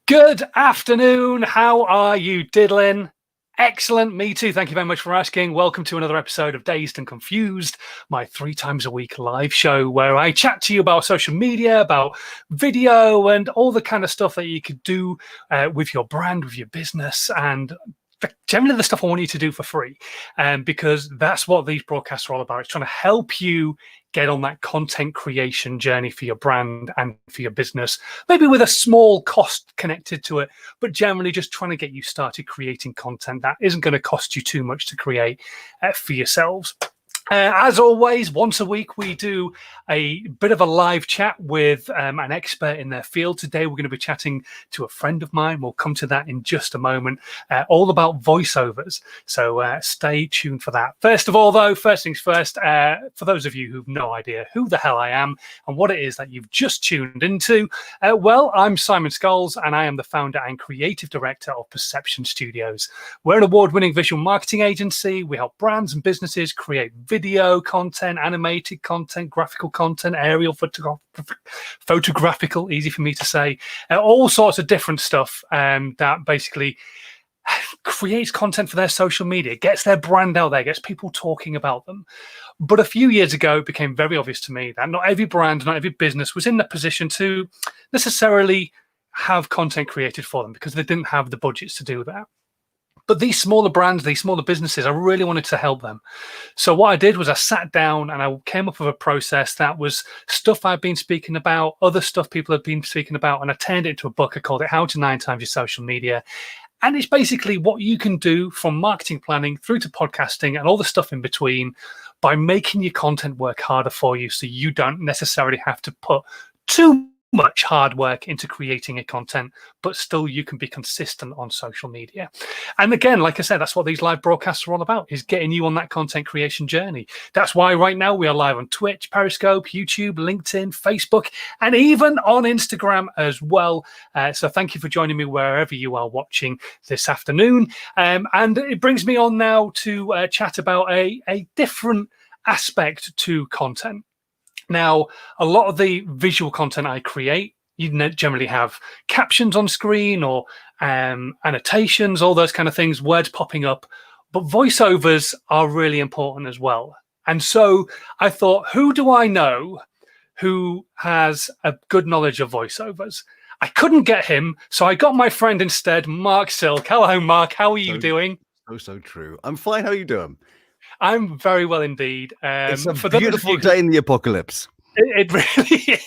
Good afternoon. How are you diddling? Excellent. Me too. Thank you very much for asking. Welcome to another episode of Dazed and Confused, my 3 times a week live show where I chat to you about social media, about video, and all the kind of stuff that you could do with your brand, with your business, and generally the stuff I want you to do for free, because that's what these broadcasts are all about. It's trying to help you get on that content creation journey for your brand and for your business, maybe with a small cost connected to it, but generally just trying to get you started creating content that isn't going to cost you too much to create for yourselves. As always, once a week, we do a bit of a live chat with an expert in their field. Today, we're going to be chatting to a friend of mine. We'll come to that in just a moment, all about voiceovers. So stay tuned for that. First of all, though, first things first, for those of you who've no idea who the hell I am and what it is that you've just tuned into, well, I'm Simon Scholes, and I am the founder and creative director of Perception Studios. We're an award-winning visual marketing agency. We help brands and businesses create video content, animated content, graphical content, aerial photographical, easy for me to say, all sorts of different stuff that basically creates content for their social media, gets their brand out there, gets people talking about them. But a few years ago, it became very obvious to me that not every brand, not every business was in the position to necessarily have content created for them because they didn't have the budgets to do that. But these smaller brands, these smaller businesses, I really wanted to help them. So what I did was I sat down and I came up with a process that was stuff I've been speaking about, other stuff people have been speaking about, and I turned it into a book. I called it How to 9 Times Your Social Media. And it's basically what you can do from marketing planning through to podcasting and all the stuff in between by making your content work harder for you so you don't necessarily have to put too much hard work into creating a content, but still you can be consistent on social media. And again, like I said, that's what these live broadcasts are all about, is getting you on that content creation journey. That's why right now we are live on Twitch, Periscope, YouTube, LinkedIn, Facebook, and even on Instagram as well. So thank you for joining me wherever you are watching this afternoon. And it brings me on now to chat about a different aspect to content. Now, a lot of the visual content I create, you generally have captions on screen or annotations, all those kind of things, words popping up. But voiceovers are really important as well. And so I thought, who do I know who has a good knowledge of voiceovers? I couldn't get him, so I got my friend instead, Marc Silk. Hello, Marc. How are you doing? So true. I'm fine. How are you doing? I'm very well indeed. It's a beautiful day in the apocalypse. It really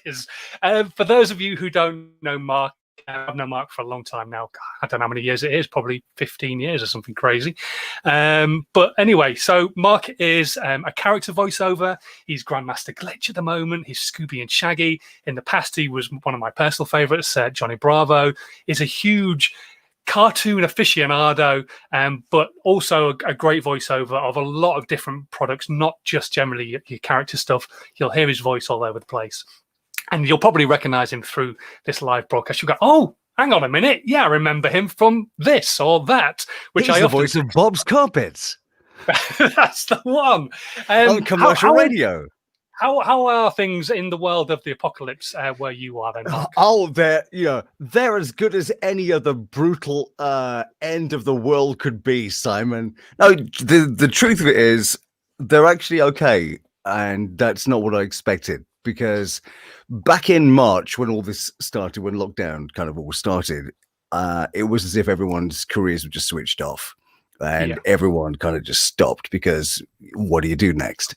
is. For those of you who don't know Marc, I've known Marc for a long time now. I don't know how many years it is, probably 15 years or something crazy. But anyway, so Marc is a character voiceover. He's Grandmaster Glitch at the moment. He's Scooby and Shaggy. In the past, he was one of my personal favorites. Johnny Bravo is a huge cartoon aficionado, but also a great voiceover of a lot of different products, not just generally your character stuff. You'll hear his voice all over the place. And you'll probably recognize him through this live broadcast. You'll go, oh, hang on a minute. Yeah, I remember him from this or that. Which He's the voice of Bob's Carpets. That's the one. On commercial radio. How are things in the world of the apocalypse where you are then, Marc? Oh, they're as good as any other brutal end of the world could be, Simon. No, the truth of it is they're actually okay, and that's not what I expected, because back in March when all this started, when lockdown kind of all started, it was as if everyone's careers were just switched off, and everyone kind of just stopped because what do you do next?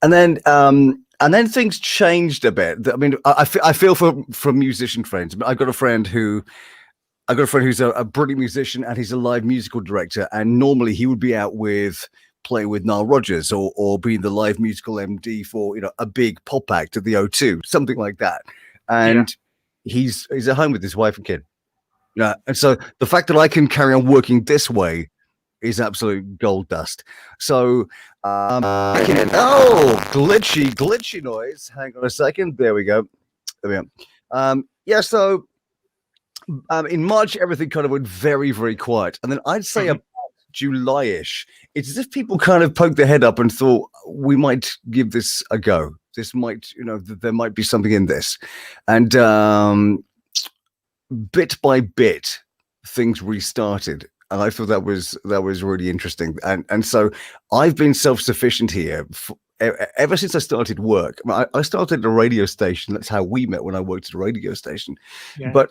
And then things changed a bit. I mean, I feel for musician friends. I got a friend who's a brilliant musician, and he's a live musical director. And normally he would be out playing with Nile Rodgers or being the live musical MD for a big pop act at the O2, something like that. And he's at home with his wife and kid. Yeah, and so the fact that I can carry on working this way is absolute gold dust. So, glitchy noise. Hang on a second. There we go. So in March, everything kind of went very, very quiet. And then I'd say about July-ish, it's as if people kind of poked their head up and thought, we might give this a go. This might, there might be something in this. And bit by bit, things restarted. And I thought that was really interesting. And so I've been self-sufficient here ever since I started work. I started at a radio station. That's how we met, when I worked at a radio station. Yeah. But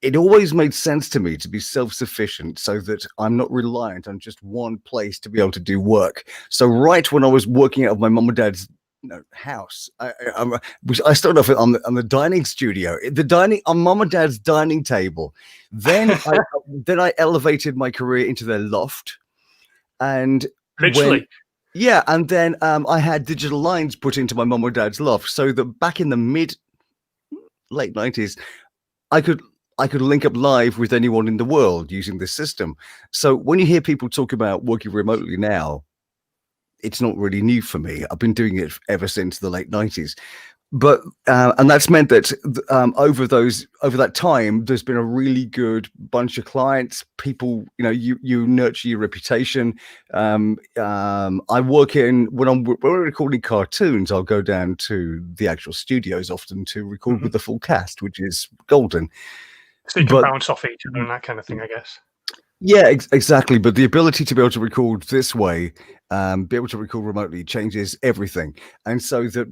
it always made sense to me to be self-sufficient so that I'm not reliant on just one place to be able to do work. So right when I was working out of my mum and dad's house, I started off on the dining studio, on mum and dad's dining table. Then I elevated my career into their loft, and literally. And then I had digital lines put into my mum and dad's loft, so that back in the late 90s, I could link up live with anyone in the world using this system. So when you hear people talk about working remotely now, it's not really new for me. I've been doing it ever since the late 90s. But and that's meant that over that time, there's been a really good bunch of clients. People, you nurture your reputation. I work in when we're recording cartoons. I'll go down to the actual studios often to record with the full cast, which is golden. So you can bounce off each other and that kind of thing, I guess. Yeah, exactly. But the ability to be able to record this way, be able to record remotely, changes everything. And so that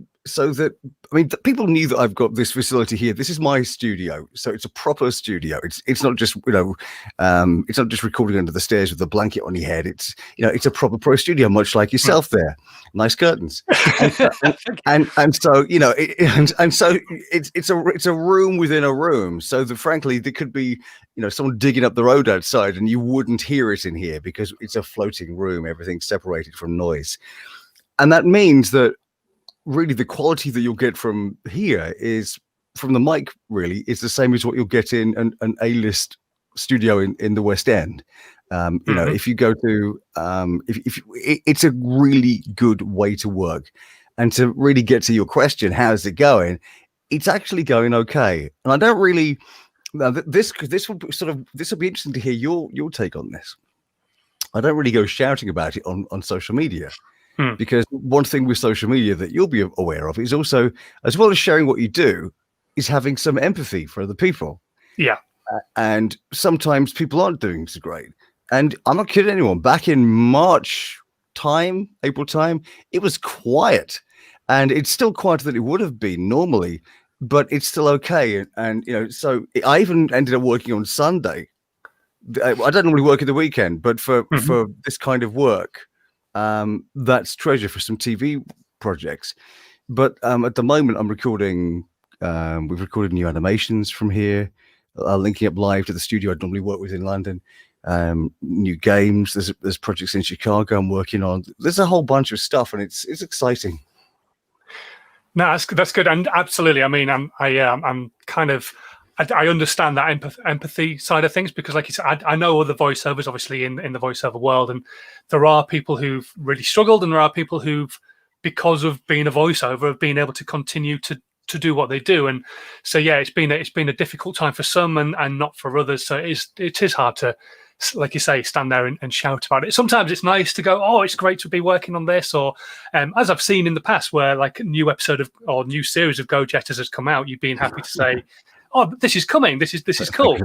people knew that I've got this facility here. This is my studio, so it's a proper studio. It's not just it's not just recording under the stairs with a blanket on your head. It's it's a proper pro studio, much like yourself there. Nice curtains, and so it's a room within a room. So that frankly, there could be someone digging up the road outside, and you wouldn't hear it in here because it's a floating room. Everything's separated from noise, and that means that really the quality that you'll get from here is from the mic really is the same as what you'll get in an A-list studio in the West End. If you go to it's a really good way to work. And to really get to your question, how's it going? It's actually going okay. And I don't really this will be interesting to hear your take on this. I don't really go shouting about it on social media. Because one thing with social media that you'll be aware of is also, as well as sharing what you do, is having some empathy for other people. Yeah. And sometimes people aren't doing so great. And I'm not kidding anyone. Back in April time, it was quiet. And it's still quieter than it would have been normally, but it's still okay. And so I even ended up working on Sunday. I don't normally work at the weekend, but for this kind of work, that's treasure for some TV projects. But at the moment I'm recording we've recorded new animations from here, linking up live to the studio I'd normally work with in London, new games, there's projects in Chicago I'm working on. There's a whole bunch of stuff, and it's exciting. No, that's good. And absolutely, I mean, I understand that empathy side of things, because like you said, I know other voiceovers obviously in the voiceover world, and there are people who've really struggled, and there are people who've, because of being a voiceover, have been able to continue to do what they do. And so yeah, it's been a difficult time for some and not for others. So it is hard to, like you say, stand there and shout about it. Sometimes it's nice to go, oh, it's great to be working on this, or as I've seen in the past where like a new episode or new series of GoJetters has come out, you've been happy to say, oh, this is coming. This is cool,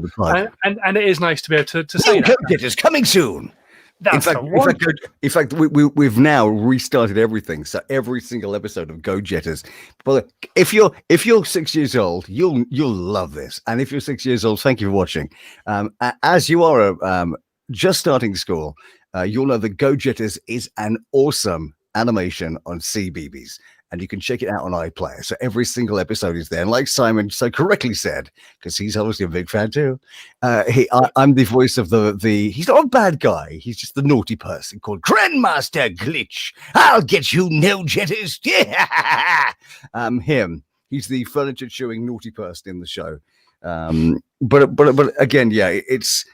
and it is nice to be able to say that. GoJetters coming soon. That's in fact, we've now restarted everything. So every single episode of GoJetters. Well, if you're 6 years old, you'll love this. And if you're 6 years old, thank you for watching. As you are just starting school, you'll know that GoJetters is an awesome animation on CBeebies. And you can check it out on iPlayer. So every single episode is there. And like Simon so correctly said, because he's obviously a big fan too, I'm the voice of the he's not a bad guy. He's just the naughty person called Grandmaster Glitch. I'll get you, no jetters. Him. He's the furniture chewing naughty person in the show. But again, yeah, it's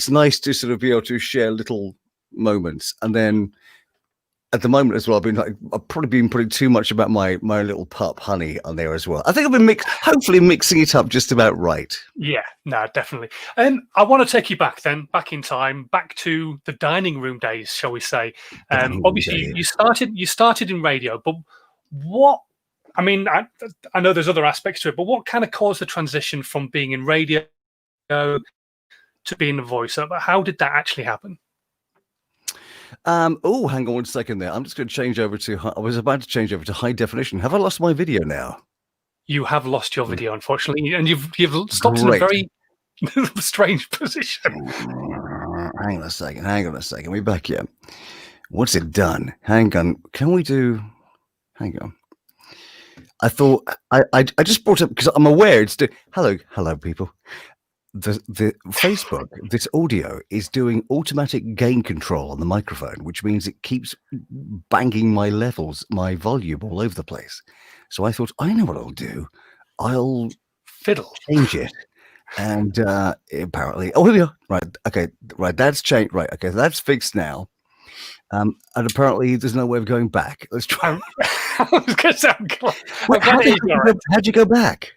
nice to sort of be able to share little moments. And then at the moment as well, I've probably been putting too much about my little pup Honey on there as well. I think I've been hopefully mixing it up just about right. Yeah, no, definitely. I want to take you back in time, back to the dining room days, shall we say? Obviously, you started in radio, but I mean, I know there's other aspects to it, but what kind of caused the transition from being in radio to being a voiceover? How did that actually happen? Oh, hang on 1 second there. I'm just going to change over to. I was about to change over to high definition. Have I lost my video now? You have lost your video, unfortunately, and you've stopped Great. in a very strange position. Hang on a second. We're back here. What's it done? Hang on. Can we do? Hang on. I thought I just brought up because I'm aware it's hello people. The Facebook, this audio is doing automatic gain control on the microphone, which means it keeps banging my levels, my volume all over the place. So I thought, I know what I'll do. I'll fiddle, change it. And apparently, oh, here we are. Right. Okay. Right. That's changed. Right. Okay. That's fixed now. And apparently there's no way of going back. Let's try. I was going to say, how'd you go back?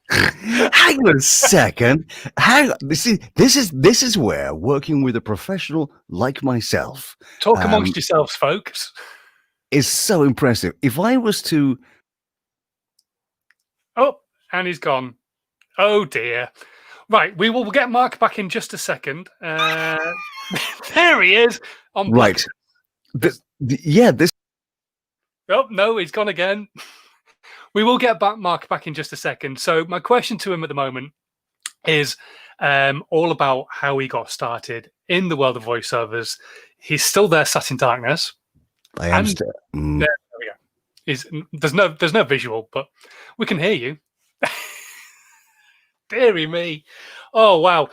Hang on a second. Hang on. This is where working with a professional like myself, talk amongst yourselves, folks, is so impressive. If I was to, oh, and he's gone. Oh dear. Right, we'll get Mark back in just a second. There he is. On right. This. Oh no, he's gone again. We will get Mark back in just a second. So my question to him at the moment is all about how he got started in the world of voiceovers. He's still there, sat in darkness. I am still. There we go. There's no visual, but we can hear you. Deary me. Oh, wow.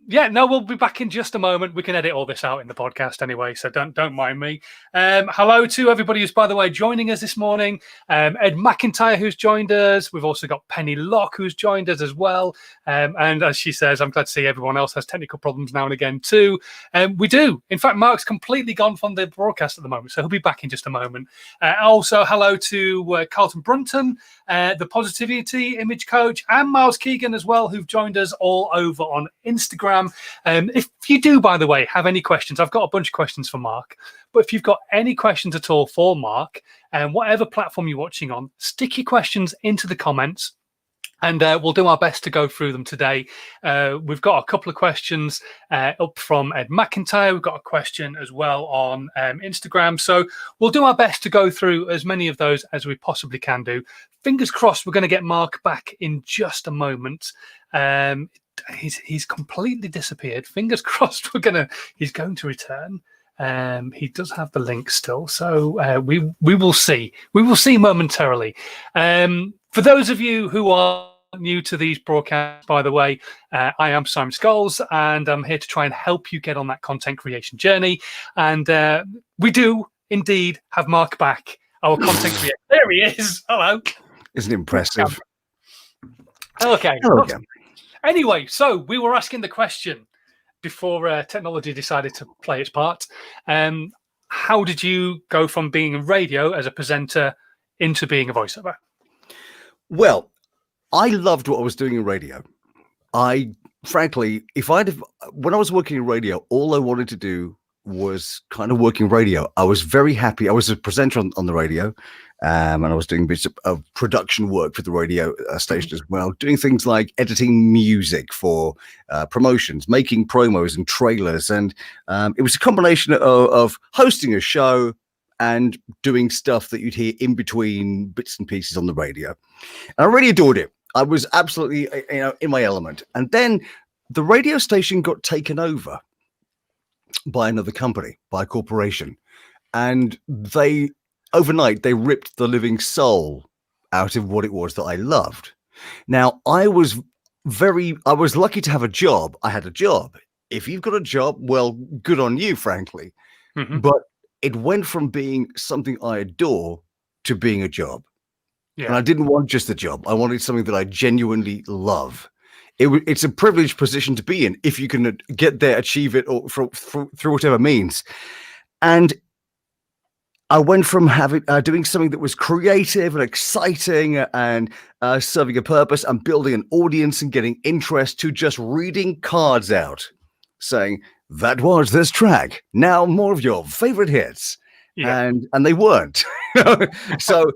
Yeah, no, we'll be back in just a moment. We can edit all this out in the podcast anyway, so don't mind me. Hello to everybody who's, by the way, joining us this morning. Ed McIntyre, who's joined us. We've also got Penny Locke, who's joined us as well. And as she says, I'm glad to see everyone else has technical problems now and again too. We do. In fact, Mark's completely gone from the broadcast at the moment, so he'll be back in just a moment. Also, hello to Carlton Brunton, the Positivity Image Coach, and Miles Keegan as well, who've joined us all over on Instagram. If you do, by the way, have any questions, I've got a bunch of questions for Mark, but if you've got any questions at all for Mark, whatever platform you're watching on, stick your questions into the comments, and we'll do our best to go through them today. We've got a couple of questions up from Ed McIntyre. We've got a question as well on Instagram. So we'll do our best to go through as many of those as we possibly can do. Fingers crossed we're going to get Mark back in just a moment. He's completely disappeared. Fingers crossed he's going to return. He does have the link still, so we will see. We will see momentarily. For those of you who are new to these broadcasts, by the way, I am Simon Scholes, and I'm here to try and help you get on that content creation journey. And we do indeed have Mark back, our content creator. There he is. Hello. Isn't it impressive? Okay. Hello again. Anyway, so we were asking the question before technology decided to play its part. How did you go from being in radio as a presenter into being a voiceover? Well, I loved what I was doing in radio. Frankly, when I was working in radio, all I wanted to do was kind of work in radio. I was very happy. I was a presenter on the radio, and I was doing bits of production work for the radio station as well, doing things like editing music for promotions, making promos and trailers. And it was a combination of hosting a show and doing stuff that you'd hear in between bits and pieces on the radio. And I really adored it. I was absolutely, in my element. And then the radio station got taken over by another company, by a corporation. And overnight, they ripped the living soul out of what it was that I loved. Now, I was lucky to have a job. I had a job. If you've got a job, well, good on you, frankly. Mm-hmm. But it went from being something I adore to being a job. Yeah. And I didn't want just a job. I wanted something that I genuinely love. It's a privileged position to be in if you can get there, achieve it, or through whatever means. And I went from doing something that was creative and exciting and serving a purpose and building an audience and getting interest to just reading cards out saying, that was this track. Now more of your favorite hits. Yeah. and they weren't. so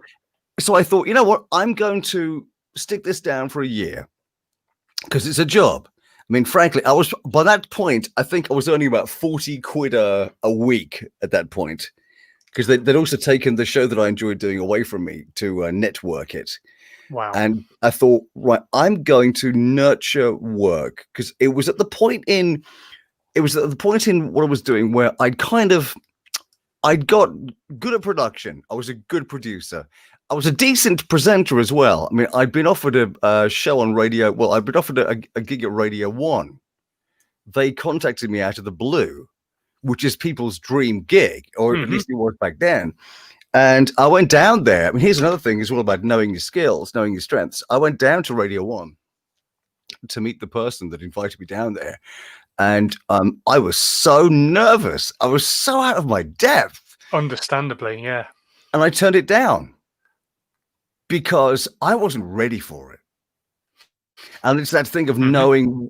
so I thought, you know what, I'm going to stick this down for a year because it's a job. I mean, frankly, I was by that point, I think I was earning about 40 quid a week at that point, because they'd also taken the show that I enjoyed doing away from me to network it. Wow. And I thought, right, I'm going to nurture work, because it was at the point in what I was doing where I'd got good at production. I was a good producer. I was a decent presenter as well. I mean, I'd been offered a show on radio. Well, I'd been offered a gig at Radio 1. They contacted me out of the blue, which is people's dream gig, or at least it was back then. And I went down there. I mean, here's another thing. It's all about knowing your skills, knowing your strengths. I went down to Radio 1 to meet the person that invited me down there. And I was so nervous. I was so out of my depth. Understandably, yeah. And I turned it down because I wasn't ready for it. And it's that thing of knowing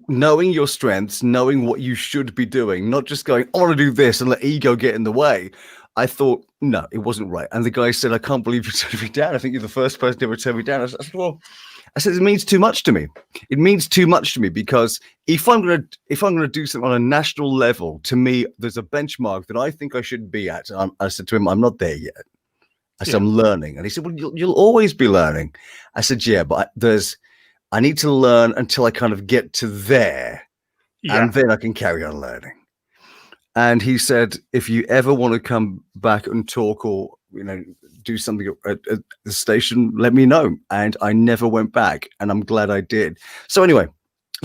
your strengths, knowing what you should be doing, not just going, I want to do this and let ego get in the way. I thought, no, it wasn't right. And the guy said, I can't believe you turned me down. I think you're the first person to ever turn me down. I said, well, it means too much to me. It means too much to me, because if I'm gonna do something on a national level, to me, there's a benchmark that I think I should be at. I said to him, I'm not there yet. I said, I'm learning. And he said, well, you'll always be learning. I said, yeah, but I need to learn until I kind of get to there, and then I can carry on learning. And he said, if you ever want to come back and talk, or do something at the station, let me know. And I never went back, and I'm glad I did. So anyway,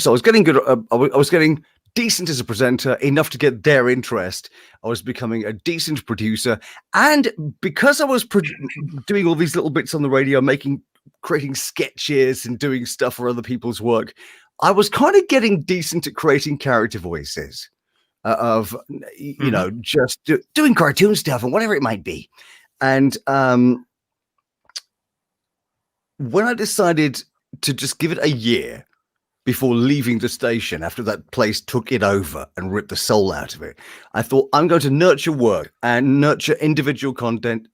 I was getting good. I was getting decent as a presenter, enough to get their interest. I was becoming a decent producer, and because I was doing all these little bits on the radio, creating sketches and doing stuff for other people's work, I was kind of getting decent at creating character voices of, just doing cartoon stuff and whatever it might be. And when I decided to just give it a year before leaving the station, after that place took it over and ripped the soul out of it, I thought, I'm going to nurture work and nurture individual content,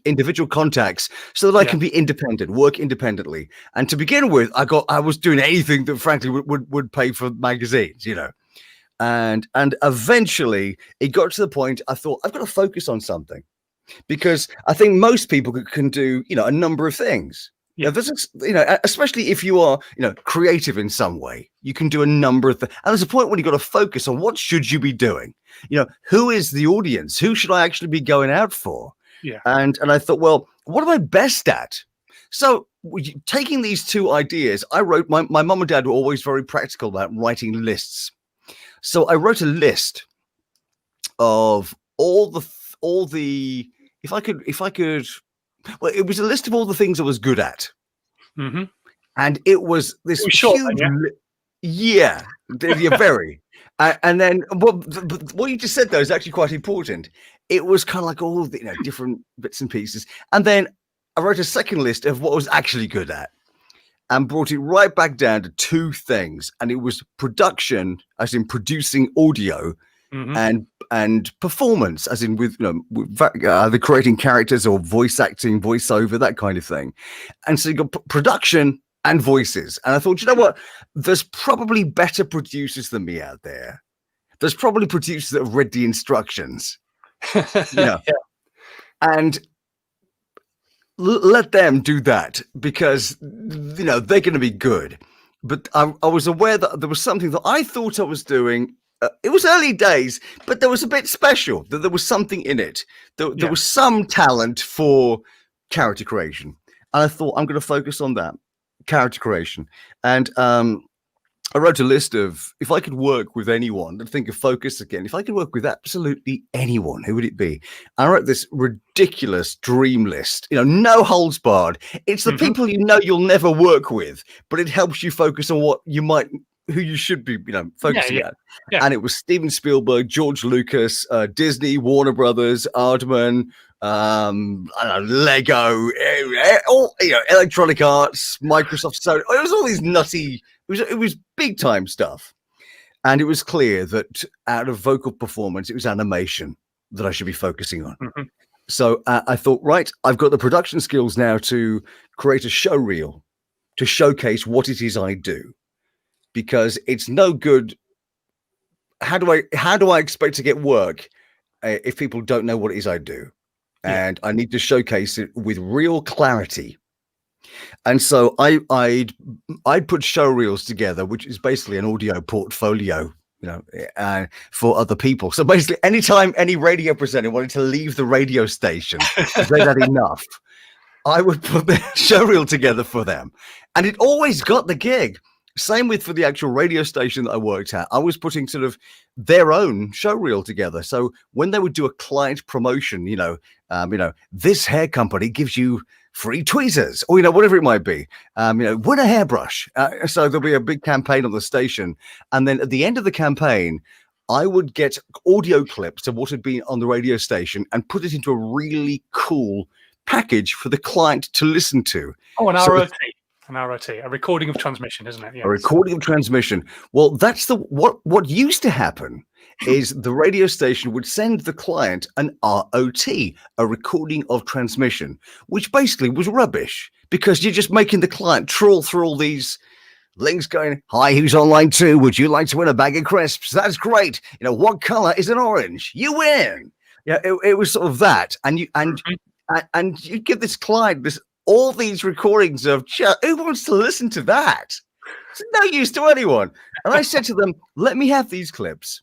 individual contacts, so that I can be independent, work independently. And to begin with, I was doing anything that frankly would pay for magazines, and eventually it got to the point I thought, I've got to focus on something, because I think most people can do, a number of things. Yeah, especially if you are, creative in some way, you can do a number of things. And there's a point when you've got to focus on what should you be doing. Who is the audience? Who should I actually be going out for? Yeah. And I thought, well, what am I best at? So taking these two ideas, I wrote, my mom and dad were always very practical about writing lists. So I wrote a list of all the, if I could, well, it was a list of all the things I was good at. Mm-hmm. And it was this huge, very. And then what you just said, though, is actually quite important. It was kind of like all the different bits and pieces. And then I wrote a second list of what I was actually good at, and brought it right back down to two things. And it was production, as in producing audio, and performance, as in with either creating characters or voice acting, voiceover, that kind of thing. And so you got production and voices. And I thought, you know what? There's probably better producers than me out there. There's probably producers that have read the instructions, and let them do that, because they're going to be good. But I was aware that there was something that I thought I was doing. It was early days, but there was a bit special, that there was something in it. There was some talent for character creation. And I thought, I'm going to focus on that, character creation. And I wrote a list of, if I could work with anyone, and think of focus again, if I could work with absolutely anyone, who would it be? I wrote this ridiculous dream list, no holds barred. It's the people you'll never work with, but it helps you focus on who you should be, focusing at. Yeah. And it was Steven Spielberg, George Lucas, Disney, Warner Brothers, Aardman, Lego, Electronic Arts, Microsoft, Sony. It was all these nutty. It was big time stuff, and it was clear that out of vocal performance, it was animation. that I should be focusing on. Mhm. So I thought, right, I've got the production skills now to create a show reel to showcase what it is I do, because it's no good. How do I expect to get work if people don't know what it is I do? Yeah. And I need to showcase it with real clarity. And so I'd put show reels together, which is basically an audio portfolio, for other people. So basically, anytime any radio presenter wanted to leave the radio station, they'd had enough, I would put the show reel together for them, and it always got the gig. Same with for the actual radio station that I worked at. I was putting sort of their own show reel together. So when they would do a client promotion, this hair company gives you free tweezers, or whatever it might be, win a hairbrush. So there'll be a big campaign on the station, and then at the end of the campaign, I would get audio clips of what had been on the radio station and put it into a really cool package for the client to listen to. Oh, an ROT. An ROT, a recording of transmission, isn't it? Yes. A recording of transmission. Well, that's what used to happen is the radio station would send the client an ROT, a recording of transmission, which basically was rubbish because you're just making the client trawl through all these links going, hi, who's on line 2? Would you like to win a bag of crisps? That's great. What color is an orange? You win. Yeah, it was sort of that. And you give this client all these recordings of who wants to listen to that? It's no use to anyone. And I said to them, let me have these clips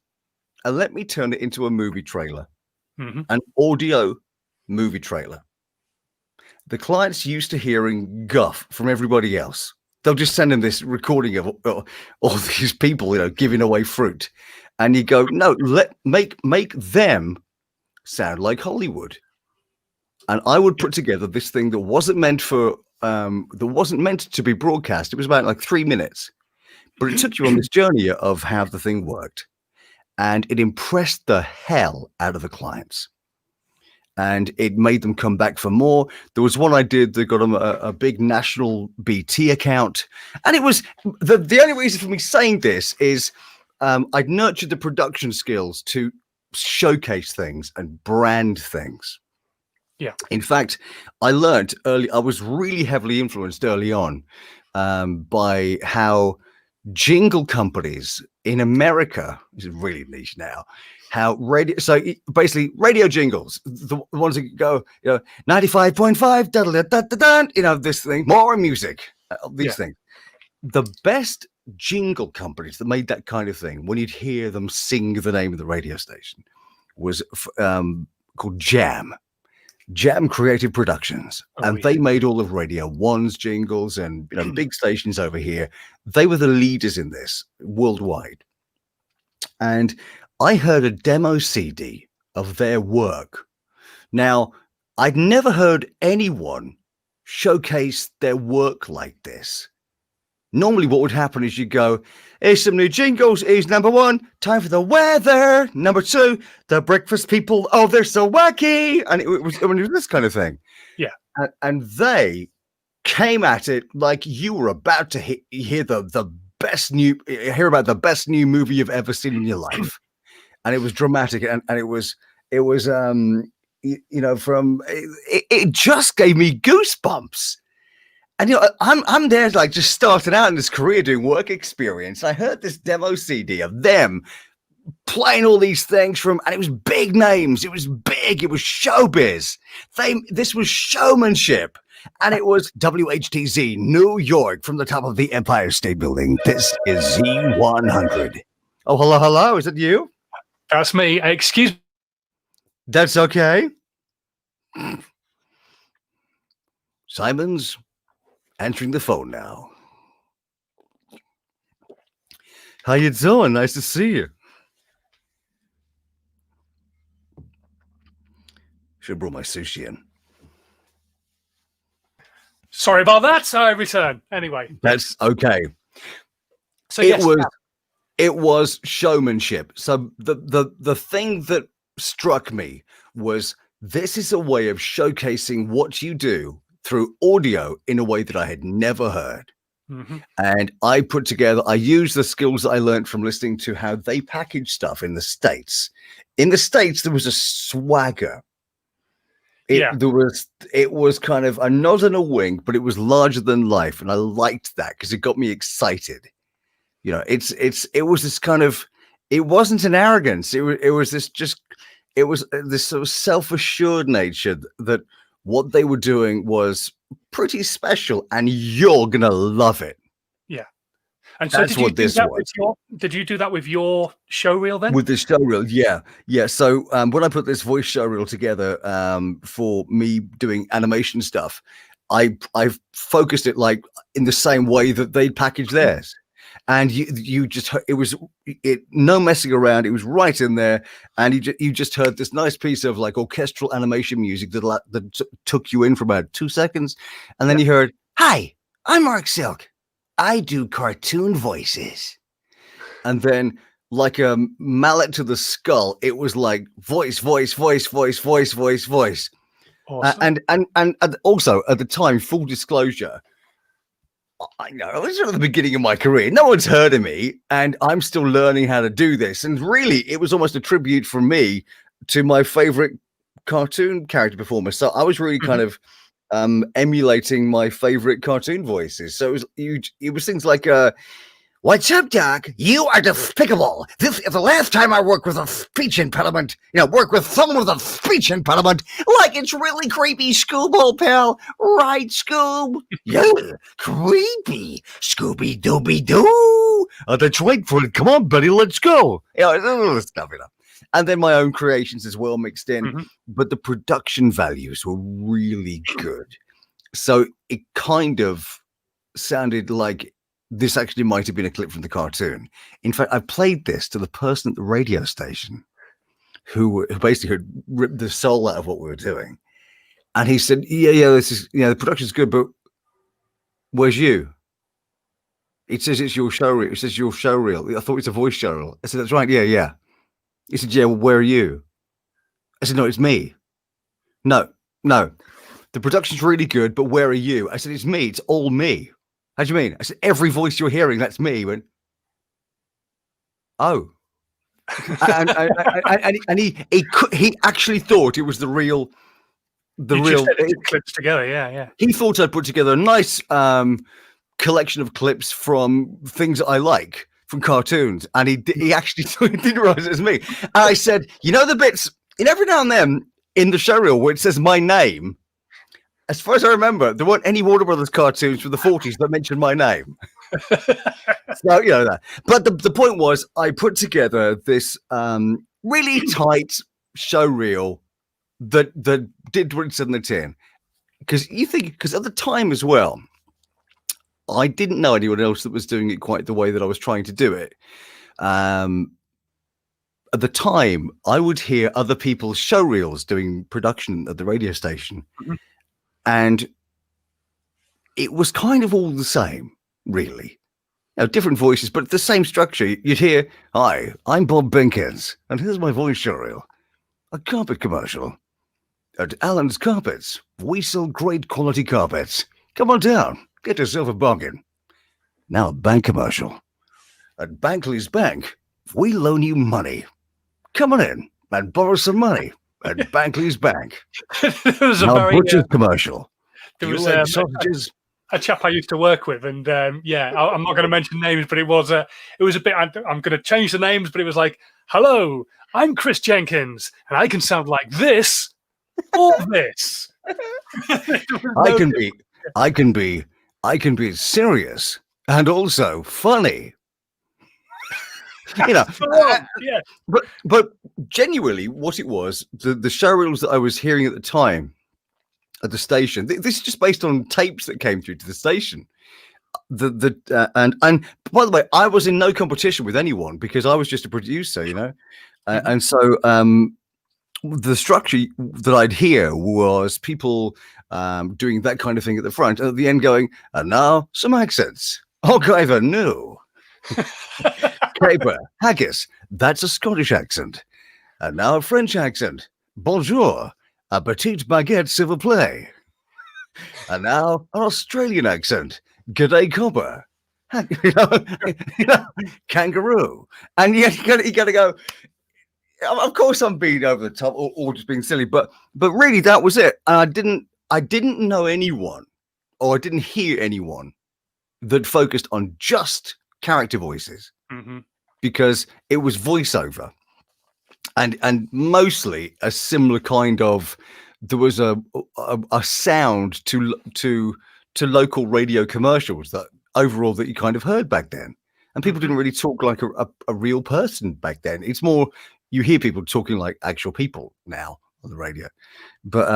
and let me turn it into a movie trailer, an audio movie trailer. The client's used to hearing guff from everybody else. They'll just send them this recording of all these people, giving away fruit. And you go, no, make them sound like Hollywood. And I would put together this thing that wasn't meant to be broadcast. It was about like 3 minutes, but it took you on this journey of how the thing worked, and it impressed the hell out of the clients, and it made them come back for more. There was one I did that got them a big national BT account, and it was the only reason for me saying this is I'd nurtured the production skills to showcase things and brand things. Yeah. In fact, I learned early. I was really heavily influenced early on by how jingle companies in America, this is really niche now, how radio. So basically, radio jingles, the ones that go, 95.5, da da da da da, this thing, more music, these things. The best jingle companies that made that kind of thing, when you'd hear them sing the name of the radio station, was called Jam Creative Productions, and they made all of Radio 1's jingles and big stations over here. They were the leaders in this worldwide. And I heard a demo CD of their work. Now, I'd never heard anyone showcase their work like this. Normally what would happen is you go, here's some new jingles. Here's number 1, time for the weather. Number 2, the breakfast people. Oh, they're so wacky. And it was this kind of thing. Yeah. And they came at it like you were about to hear about the best new movie you've ever seen in your life. And it was dramatic. And it was it just gave me goosebumps. And I'm there like just starting out in this career doing work experience. I heard this demo CD of them playing all these things and it was big names. It was big. It was showbiz. This was showmanship. And it was WHTZ, New York, from the top of the Empire State Building. This is Z100. Oh, hello. Is it you? That's me. Excuse me. That's okay. Simon's answering the phone now. How you doing? Nice to see you. Should have brought my sushi in. Sorry about that. I return. Anyway. That's okay. So it was showmanship. So the thing that struck me was this is a way of showcasing what you do through audio in a way that I had never heard. Mhm. And I used the skills that I learned from listening to how they package stuff in the States. In the States, there was a swagger. Yeah. It was kind of a nod and a wink, but it was larger than life. And I liked that because it got me excited. You know, it was this kind of, it wasn't an arrogance. It was this sort of self-assured nature that what they were doing was pretty special and you're gonna love it. Yeah. And so That's did you what do this that was. with did you do that with your show reel then? With the showreel, yeah. So when I put this voice showreel together for me doing animation stuff, I've focused it like in the same way that they package theirs, and you just no messing around. It was right in there, and you just heard this nice piece of like orchestral animation music that took you in for about 2 seconds, and then you heard, "Hi, I'm Marc Silk. I do cartoon voices." And then, like a mallet to the skull, it was like voice, voice, voice, voice, voice, voice, voice. Awesome. And also at the time, full disclosure, I know it was at the beginning of my career. No one's heard of me, and I'm still learning how to do this. And really, it was almost a tribute from me to my favorite cartoon character performer. So I was really kind of emulating my favorite cartoon voices. So it was things like "What's up, Doc? You are despicable. This is the last time I work with a speech impediment. Work with someone with a speech impediment. Like it's really creepy, Scoob, old pal. Right, Scoob? Yeah, creepy. Scooby Dooby Doo. That's right, Fred. Come on, buddy, let's go." All this stuff, And then my own creations as well mixed in. Mm-hmm. But the production values were really good. So it kind of sounded like this actually might have been a clip from the cartoon. In fact, I played this to the person at the radio station who basically had ripped the soul out of what we were doing. And he said, yeah, this is, the production's good, but where's you? It says it's your show reel. It says your show reel. I thought it's a voice show reel. I said, that's right. Yeah. He said, yeah, well, where are you? I said, no, it's me. No. The production's really good, but where are you? I said, it's me. It's all me. How do you mean? I said, every voice you're hearing, that's me. He went, oh. and he actually thought it was the real. Just clips together, yeah. He thought I'd put together a nice collection of clips from things that I like from cartoons, and he actually didn't realize it was me. And I said, the bits, every now and then in the showreel where it says my name. As far as I remember, there weren't any Warner Brothers cartoons from the 40s that mentioned my name. So, that. But the point was, I put together this really tight show reel that did what it said in the tin. Because at the time as well, I didn't know anyone else that was doing it quite the way that I was trying to do it. At the time, I would hear other people's show reels doing production at the radio station. Mm-hmm. And it was kind of all the same, really. Different voices, but the same structure. You'd hear, "Hi, I'm Bob Binkins, and here's my voice show reel. A carpet commercial. At Allen's Carpets, we sell great quality carpets. Come on down, get yourself a bargain. Now a bank commercial. At Bankley's Bank, we loan you money. Come on in and borrow some money. At Bankley's Bank." There was now butcher's commercial. There was sausages. A chap I used to work with, and I'm not going to mention names, but it was a bit. I'm going to change the names, but it was like, "Hello, I'm Chris Jenkins, and I can sound like this or this." I can be serious and also funny. But genuinely, what it was, the showreels that I was hearing at the time at the station, this is just based on tapes that came through to the station. And by the way, I was in no competition with anyone because I was just a producer, and so the structure that I'd hear was people doing that kind of thing at the front, and at the end going, "And now some accents. O'Gaiver, no." Caper, haggis, that's a Scottish accent. And now a French accent. Bonjour, a petite baguette s'il vous plaît. And now an Australian accent. G'day Cobber, you know, kangaroo, and you got to go. Of course, I'm being over the top or just being silly, but really that was it. And I didn't know anyone, or I didn't hear anyone that focused on just character voices, because it was voiceover, and mostly a similar kind of. There was a sound to local radio commercials that overall that you kind of heard back then, and people didn't really talk like a real person back then. It's more you hear people talking like actual people now on the radio. But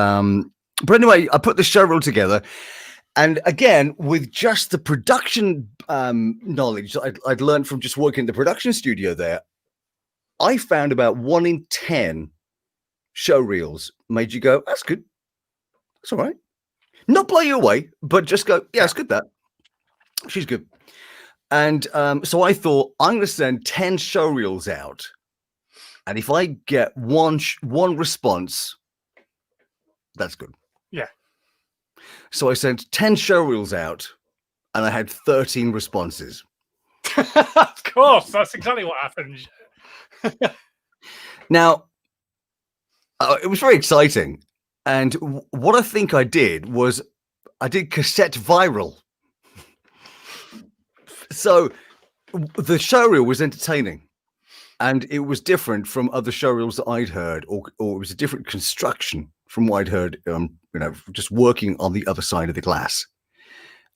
anyway, I put the showreel together, and again with just the production knowledge that I'd learned from just working in the production studio there, I found about 1 in 10 showreels made you go, that's good, that's all right, not blow you away, but just go, yeah, it's good, that she's good. And so I thought, I'm going to send 10 showreels out, and if I get one response, that's good. Yeah. So I sent 10 showreels out, and I had 13 responses. Of course, that's exactly what happened. Now, it was very exciting. And what I think I did was I did Cassette Viral. So the showreel was entertaining, and it was different from other showreels that I'd heard, or it was a different construction from what I'd heard, just working on the other side of the glass.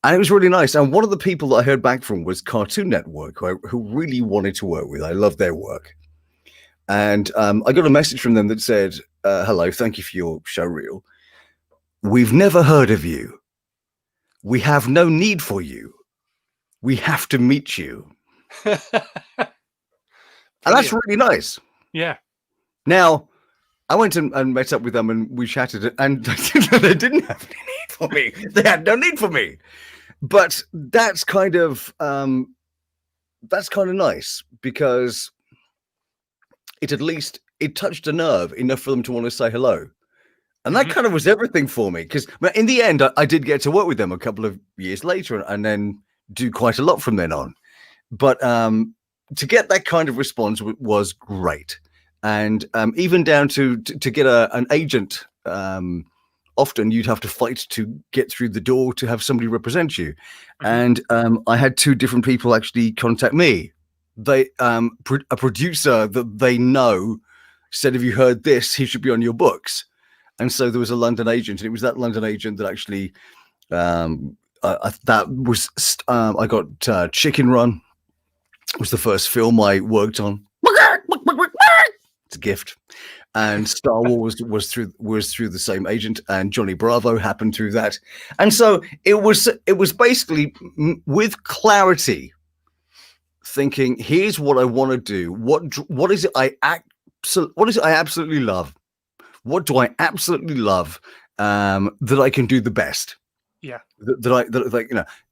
And it was really nice. And one of the people that I heard back from was Cartoon Network, who really wanted to work with. I love their work. And I got a message from them that said, hello, thank you for your showreel. We've never heard of you. We have no need for you. We have to meet you. And that's really nice. Yeah. Now, I went and met up with them, and we chatted, and they didn't have any need for me. They had no need for me. But that's kind of nice, because it touched a nerve enough for them to want to say hello. And that kind of was everything for me, because in the end, I did get to work with them a couple of years later, and then do quite a lot from then on. But to get that kind of response was great. And even down to get an agent, often you'd have to fight to get through the door to have somebody represent you. And I had 2 different people actually contact me. They a producer that they know said, have you heard this? He should be on your books. And so there was a London agent, and it was that London agent that actually I got Chicken Run was the first film I worked on. It's a gift. And Star Wars was through the same agent, and Johnny Bravo happened through that. And so it was basically with clarity, thinking, here's what I want to do. What is it I absolutely love? What do I absolutely love that I can do the best? Yeah.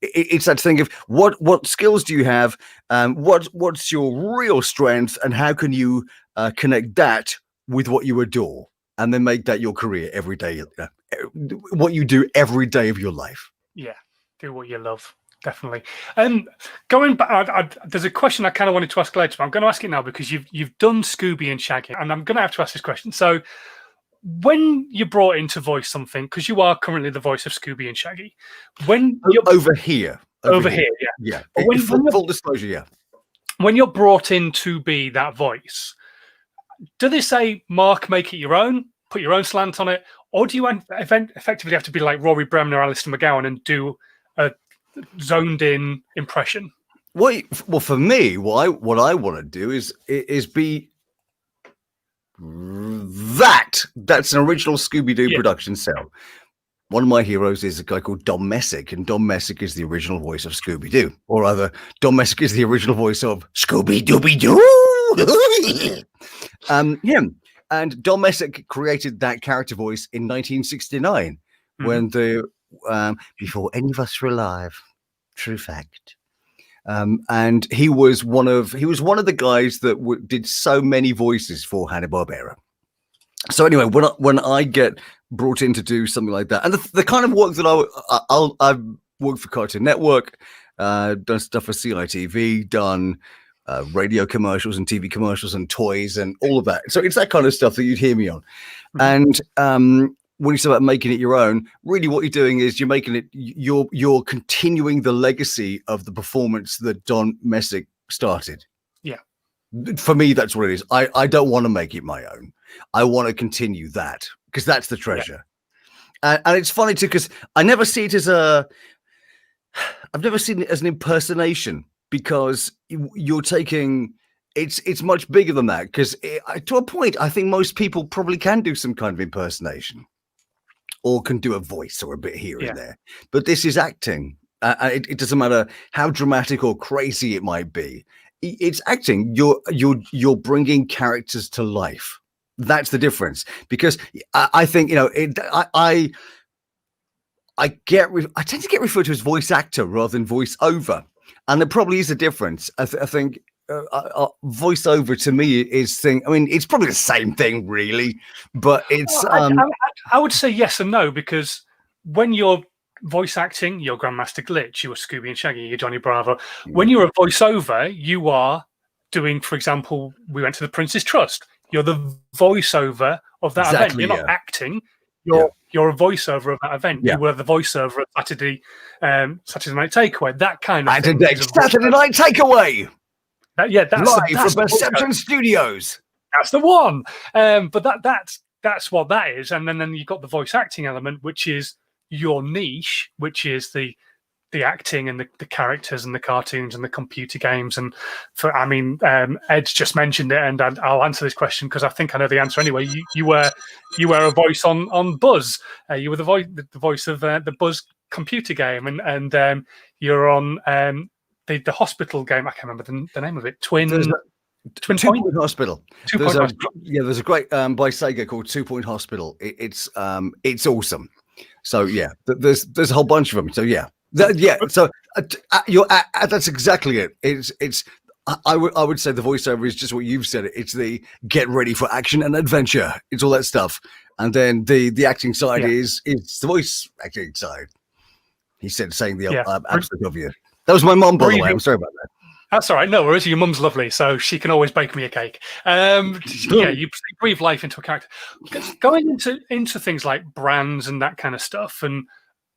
It's that thing of what skills do you have? What's your real strength, and how can you connect that with what you adore, and then make that your career every day? What you do every day of your life. Yeah. Do what you love. Definitely. Going back, there's a question I kind of wanted to ask later, but I'm going to ask it now because you've done Scooby and Shaggy, and I'm going to have to ask this question. So, when you're brought in to voice something, because you are currently the voice of Scooby and Shaggy, when you're over here, yeah. Full disclosure, yeah. When you're brought in to be that voice, do they say, Mark, make it your own, put your own slant on it, or do you effectively have to be like Rory Bremner, Alistair McGowan, and do a zoned-in impression? Well, for me, what I want to do is be that's an original Scooby-Doo production cell. One of my heroes is a guy called Don Messick, and Don Messick is the original voice of Scooby-Doo, or rather, Don Messick is the original voice of Scooby-Dooby-Doo. And Don Messick created that character voice in 1969 when before any of us were alive. True fact. And he was one of the guys that did so many voices for Hanna-Barbera. So anyway, when I get brought in to do something like that, and the kind of work that I worked for Cartoon Network, done stuff for CITV, done radio commercials and TV commercials and toys and all of that. So it's that kind of stuff that you'd hear me on. And when you say about making it your own, really what you're doing is you're making it, you're continuing the legacy of the performance that Don Messick started. Yeah. For me, that's what it is. I don't want to make it my own. I want to continue that because that's the treasure. Yeah. And it's funny too, because I never see it as I've never seen it as an impersonation, because you're taking, it's much bigger than that, because to a point, I think most people probably can do some kind of impersonation or can do a voice or a bit here and there. But this is acting. It doesn't matter how dramatic or crazy it might be. It's acting. You're bringing characters to life. That's the difference. Because I think, you know, I tend to get referred to as voice actor rather than voice over, and there probably is a difference. I think voiceover to me is thing. I mean, it's probably the same thing, really, but it's. I would say yes and no, because when you're voice acting, you're Grandmaster Glitch, you're Scooby and Shaggy, you're Johnny Bravo. When you're a voiceover, you are doing, for example, we went to the Prince's Trust. You're the voiceover of that event. You're not acting. You're a voiceover of that event. You were the voiceover of Saturday Night Takeaway. That kind of thing. Saturday Night Takeaway. That's live from Perception Studios. That's the one. But that's what that is. And then you've got the voice acting element, which is your niche, which is the acting and the characters and the cartoons and the computer games. And Ed's just mentioned it, and I'll answer this question because I think I know the answer anyway. You were a voice on Buzz. You were the voice of the Buzz computer game, and you're on the hospital game. I can't remember the name of it. Twin Point Hospital. There's a great by Sega called 2 Point Hospital. It's awesome. So there's a whole bunch of them. So so that's exactly it. It's I would say the voiceover is just what you've said. It's the get ready for action and adventure. It's all that stuff, and then the acting side is the voice acting side. He said saying the absolute obvious. That was my mom, by the way. I'm sorry about that. That's all right. No worries. Your mum's lovely, so she can always bake me a cake. You breathe life into a character. Going into things like brands and that kind of stuff, and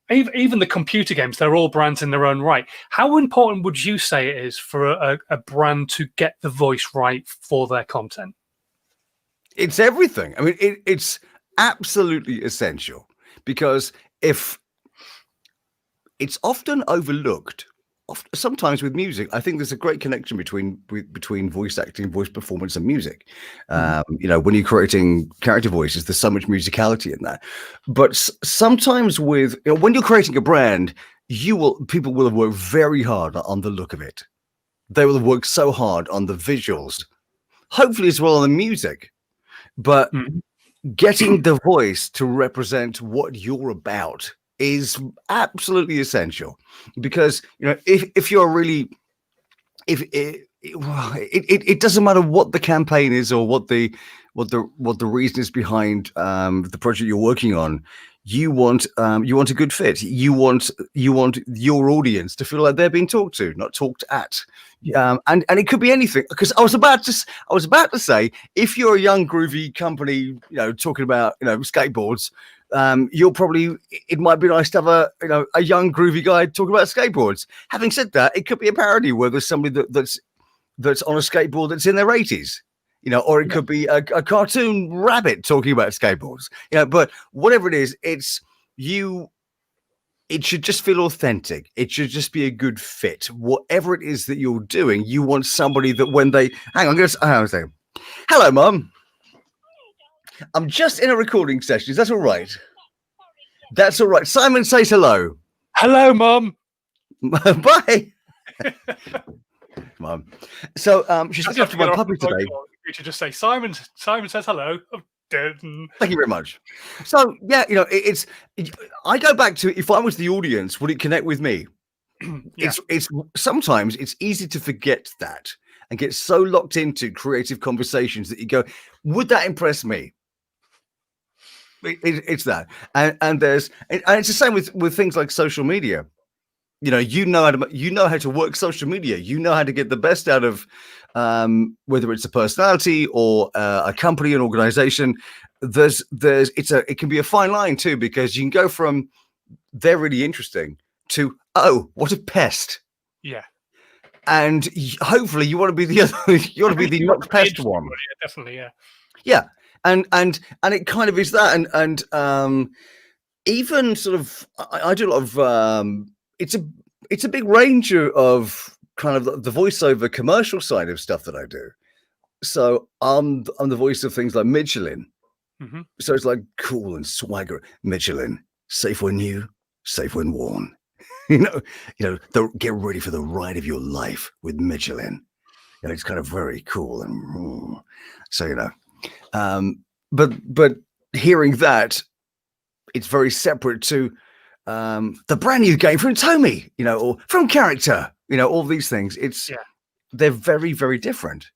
even the computer games, they're all brands in their own right. How important would you say it is for a brand to get the voice right for their content? It's everything. I mean, it's absolutely essential, because if it's often overlooked. Sometimes with music, I think there's a great connection between voice acting, voice performance, and music. You know, when you're creating character voices, there's so much musicality in that. But sometimes when you're creating a brand, people will have worked very hard on the look of it. They will have worked so hard on the visuals, hopefully as well on the music. But getting the voice to represent what you're about is absolutely essential, because you know if you're really it doesn't matter what the campaign is or what the reason is behind the project you're working on. You want a good fit. You want your audience to feel like they're being talked to, not talked at. And it could be anything, because I was about to say, if you're a young groovy company, you know, talking about, you know, skateboards, it might be nice to have a young groovy guy talking about skateboards. Having said that, it could be a parody where there's somebody that's on a skateboard that's in their 80s, you know, or it could be a cartoon rabbit talking about skateboards, you know. But whatever it is, it should just feel authentic. It should just be a good fit. Whatever it is that you're doing, you want somebody that when they hang on a second. Hello, Mum. I'm just in a recording session. Is that all right? That's all right. Simon says hello. Hello, Mum. Bye. Mum. So she's looking after my puppy today. You should just say Simon says hello. Thank you very much. So yeah, you know, I go back to, if I was the audience, would it connect with me? It's sometimes it's easy to forget that and get so locked into creative conversations that you go, would that impress me? It's that, and it's the same with things like social media. you know how to work social media. You know how to get the best out of whether it's a personality or a company, an organization. It can be a fine line too, because you can go from they're really interesting to, oh, what a pest. Yeah. And hopefully you want to be the other, you want to be the not pest one. Yeah, definitely, yeah. Yeah. And it kind of is that. And even sort of, I do a lot of, it's a big range of kind of the voiceover commercial side of stuff that I do. So I'm the voice of things like Michelin. Mm-hmm. So it's like cool and swagger. Michelin, safe when new, safe when worn. Get ready for the ride of your life with Michelin. It's kind of very cool and so but hearing that, it's very separate to the brand new game from Tomy, or from Character, all these things. They're very, very different.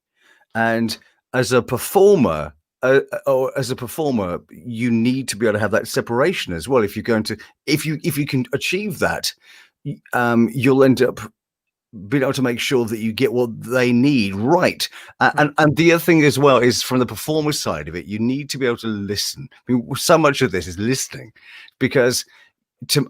And as a performer, you need to be able to have that separation as well. If you're going to, if you can achieve that, you'll end up being able to make sure that you get what they need right. And the other thing as well is, from the performer side of it, you need to be able to listen. I mean, so much of this is listening, because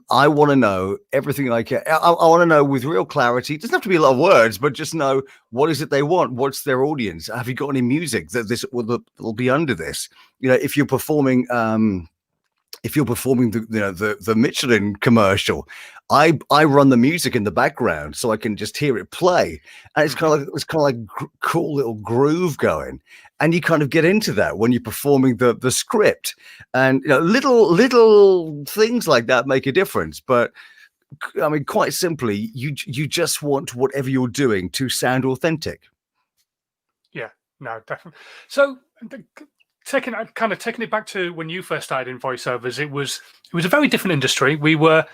I want to know everything I can. I want to know with real clarity. It doesn't have to be a lot of words, but just know what is it they want. What's their audience? Have you got any music that this will be under this? If you're performing, the Michelin commercial, I run the music in the background so I can just hear it play, and it's kind of like cool little groove going, and you kind of get into that when you're performing the script, and little things like that make a difference. But I mean, quite simply, you just want whatever you're doing to sound authentic. Yeah, no, definitely. So taking it back to when you first started in voiceovers, it was a very different industry. We were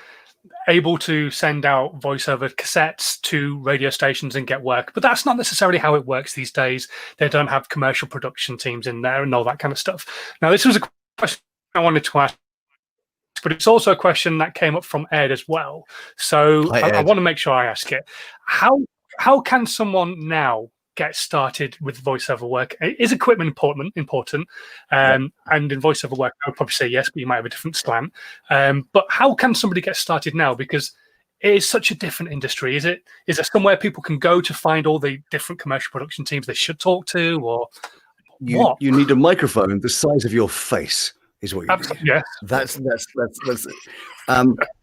able to send out voiceover cassettes to radio stations and get work, but that's not necessarily how it works these days. They don't have commercial production teams in there and all that kind of stuff. Now, this was a question I wanted to ask, but it's also a question that came up from Ed as well. So I want to make sure I ask it. How can someone now get started with voiceover work? Is equipment important? And in voiceover work, I would probably say yes, but you might have a different slant. But how can somebody get started now? Because it is such a different industry. Is there somewhere people can go to find all the different commercial production teams they should talk to, or what? You need a microphone the size of your face. Is what you need. Yes. That's it.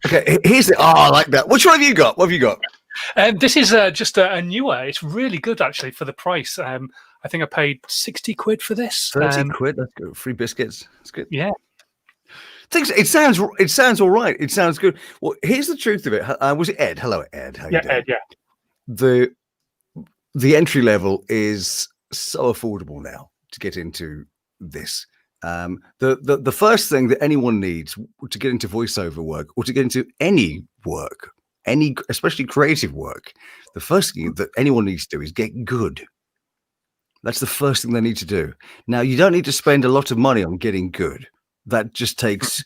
Okay, here's it. I like that. Which one have you got? What have you got? This is just a newer. It's really good, actually, for the price. I think I paid 60 quid for this. 30 quid. That's good. Free biscuits. That's good. Yeah. It sounds all right. It sounds good. Well, here's the truth of it. Was it Ed? Hello, Ed. How you doing? Ed. Yeah. The entry level is so affordable now to get into this. The first thing that anyone needs to get into voiceover work, or to get into any work, especially creative work, the first thing that anyone needs to do is get good. That's the first thing they need to do. Now, you don't need to spend a lot of money on getting good. That just takes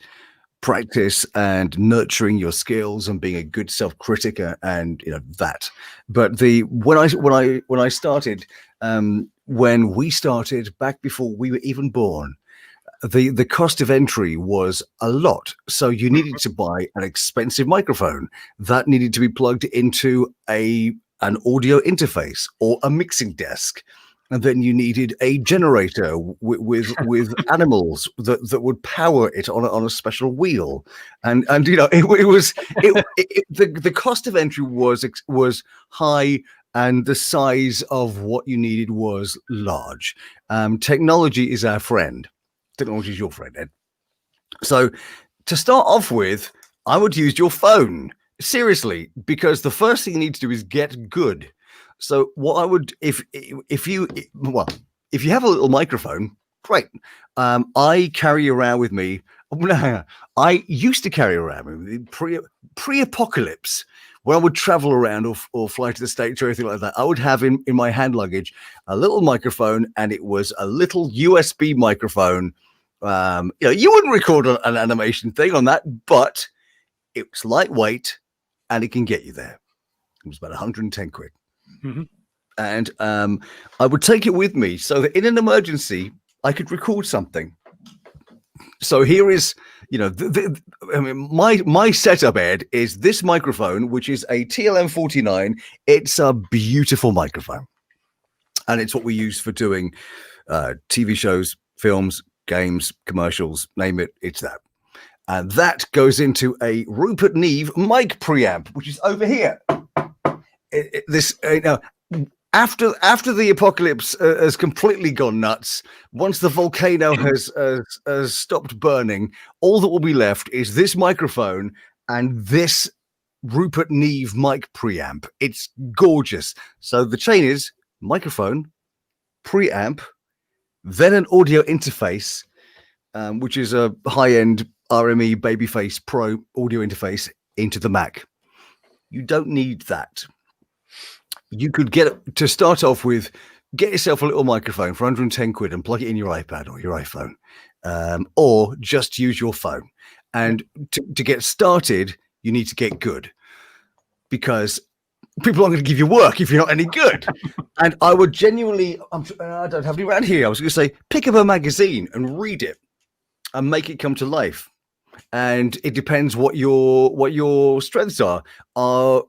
practice and nurturing your skills and being a good self-critic, and that. But when I started, when we started back before we were even born, the cost of entry was a lot. So you needed to buy an expensive microphone that needed to be plugged into an audio interface or a mixing desk. And then you needed a generator with animals that would power it on a special wheel. And the cost of entry was high, and the size of what you needed was large. Technology is our friend. Technology is your friend, Ed. So to start off with, I would use your phone. Seriously, because the first thing you need to do is get good. So what I would, if you have a little microphone, great. I carry around with me. I used to carry around with me pre-apocalypse, when I would travel around or fly to the States or anything like that. I would have in my hand luggage a little microphone, and it was a little USB microphone. You wouldn't record an animation thing on that, but it was lightweight. and it can get you there. It was about 110 quid. Mm-hmm. And I would take it with me so that in an emergency, I could record something. So here is, I mean, my setup, Ed, is this microphone, which is a TLM49. It's a beautiful microphone. And it's what we use for doing TV shows, films, games, commercials, name it, it's that. And that goes into a Rupert Neve mic preamp, which is over here. After the apocalypse has completely gone nuts, once the volcano has stopped burning, all that will be left is this microphone and this Rupert Neve mic preamp. It's gorgeous. So the chain is microphone, preamp, then an audio interface, which is a high-end RME Babyface Pro audio interface into the Mac. You don't need that. You could get yourself a little microphone for 110 quid and plug it in your iPad or your iPhone, or just use your phone. And to get started, you need to get good, because people aren't going to give you work if you're not any good. And I would genuinely, I don't have any around here. I was going to say, pick up a magazine and read it and make it come to life. And it depends what your strengths are. Do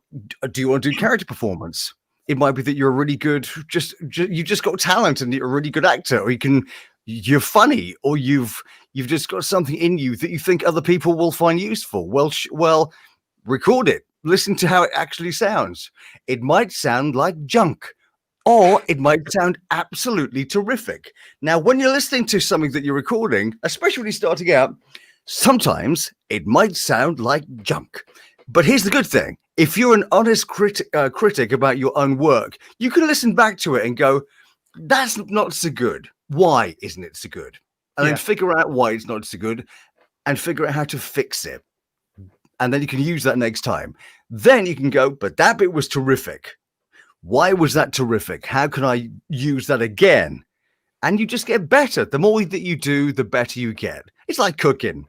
you want to do character performance? It might be that you're really good. You just got talent and you're a really good actor, or you're funny, or you've just got something in you that you think other people will find useful. Well, record it. Listen to how it actually sounds. It might sound like junk, or it might sound absolutely terrific. Now, when you're listening to something that you're recording, especially when you're starting out, sometimes it might sound like junk. But here's the good thing. If you're an honest critic about your own work, you can listen back to it and go, that's not so good. Why isn't it so good? And then figure out why it's not so good and figure out how to fix it. And then you can use that next time. Then you can go, but that bit was terrific. Why was that terrific? How can I use that again? And you just get better. The more that you do, the better you get. It's like cooking.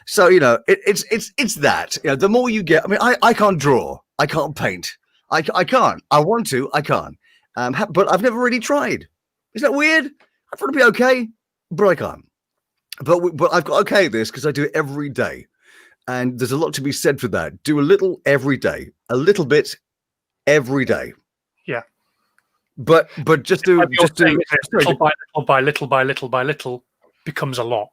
So, it's that. The more you get, I mean, I can't draw. I can't paint. I can't. I want to. I can't. But I've never really tried. Is that weird? I thought it'd be okay, but I can't. But I've got okay at this because I do it every day. And there's a lot to be said for that. Do a little every day. A little bit every day. Yeah. But just do little by little becomes a lot.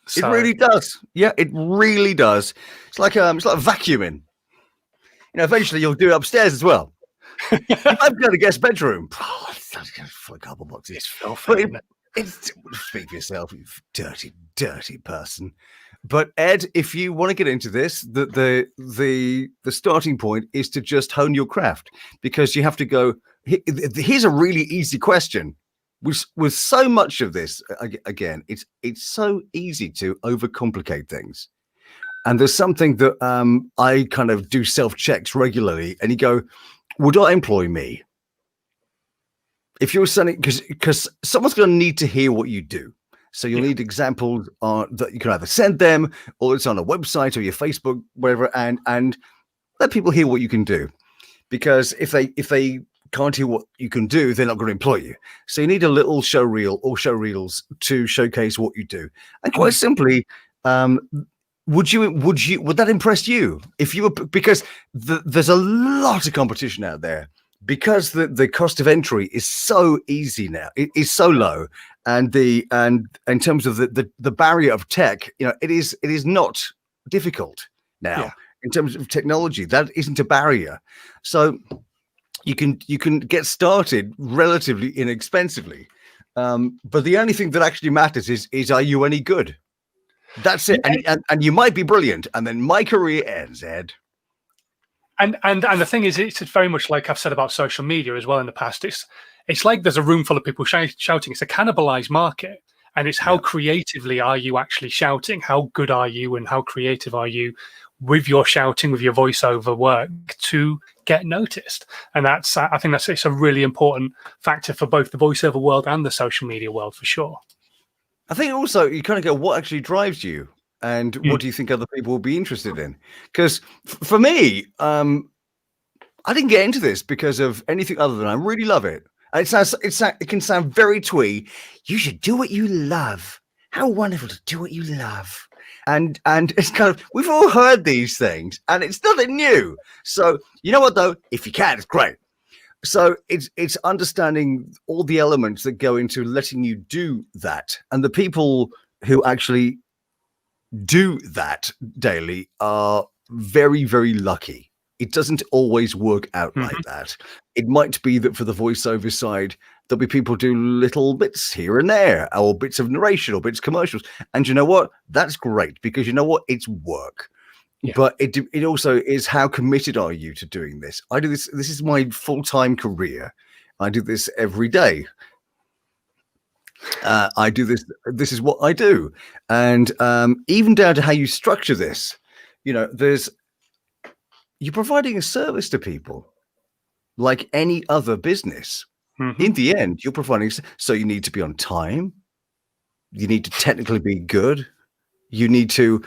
So. It really does. Yeah, it really does. It's like vacuuming. Eventually you'll do it upstairs as well. I've got a guest bedroom. For a couple boxes. It's speak for yourself, you dirty, dirty person. But Ed, if you want to get into this, the starting point is to just hone your craft, because you have to go. Here's a really easy question. With so much of this, again, it's so easy to overcomplicate things. And there's something that I kind of do self-checks regularly, and you go, would I employ me? If you're sending, because someone's going to need to hear what you do. So you'll need examples that you can either send them, or it's on a website or your Facebook, whatever, and let people hear what you can do. Because if they can't hear what you can do, they're not going to employ you. So you need a little show reel or show reels to showcase what you do. And quite simply, would that impress you if you were, because there's a lot of competition out there, because the cost of entry is so easy now, it is so low, and in terms of the barrier of tech, it is not difficult now. Yeah. In terms of technology, that isn't a barrier. So you can get started relatively inexpensively. But the only thing that actually matters is are you any good? That's it. And you might be brilliant, and then my career ends, Ed. And the thing is, it's very much like I've said about social media as well in the past. It's like there's a room full of people shouting. It's a cannibalized market. And it's how creatively are you actually shouting? How good are you, and how creative are you with your shouting, with your voiceover work to get noticed? And I think it's a really important factor for both the voiceover world and the social media world, for sure. I think also you kind of go, what actually drives you, and what do you think other people will be interested in? Because for me, I didn't get into this because of anything other than I really love it. And it can sound very twee. You should do what you love. How wonderful to do what you love. And it's kind of, we've all heard these things, and it's nothing new. So you know what though? If you can, it's great. So it's understanding all the elements that go into letting you do that, and the people who actually do that daily are very, very lucky. It doesn't always work out like that. It might be that for the voiceover side, there'll be people do little bits here and there, or bits of narration, or bits of commercials. And you know what? That's great, because you know what? It's work. Yeah. But it also is, how committed are you to doing this? I do this. This is my full-time career. I do this every day. I do this. This is what I do. And even down to how you structure this, you know, you're providing a service to people like any other business. In the end, you're providing, so you need to be on time. You need to technically be good. You need to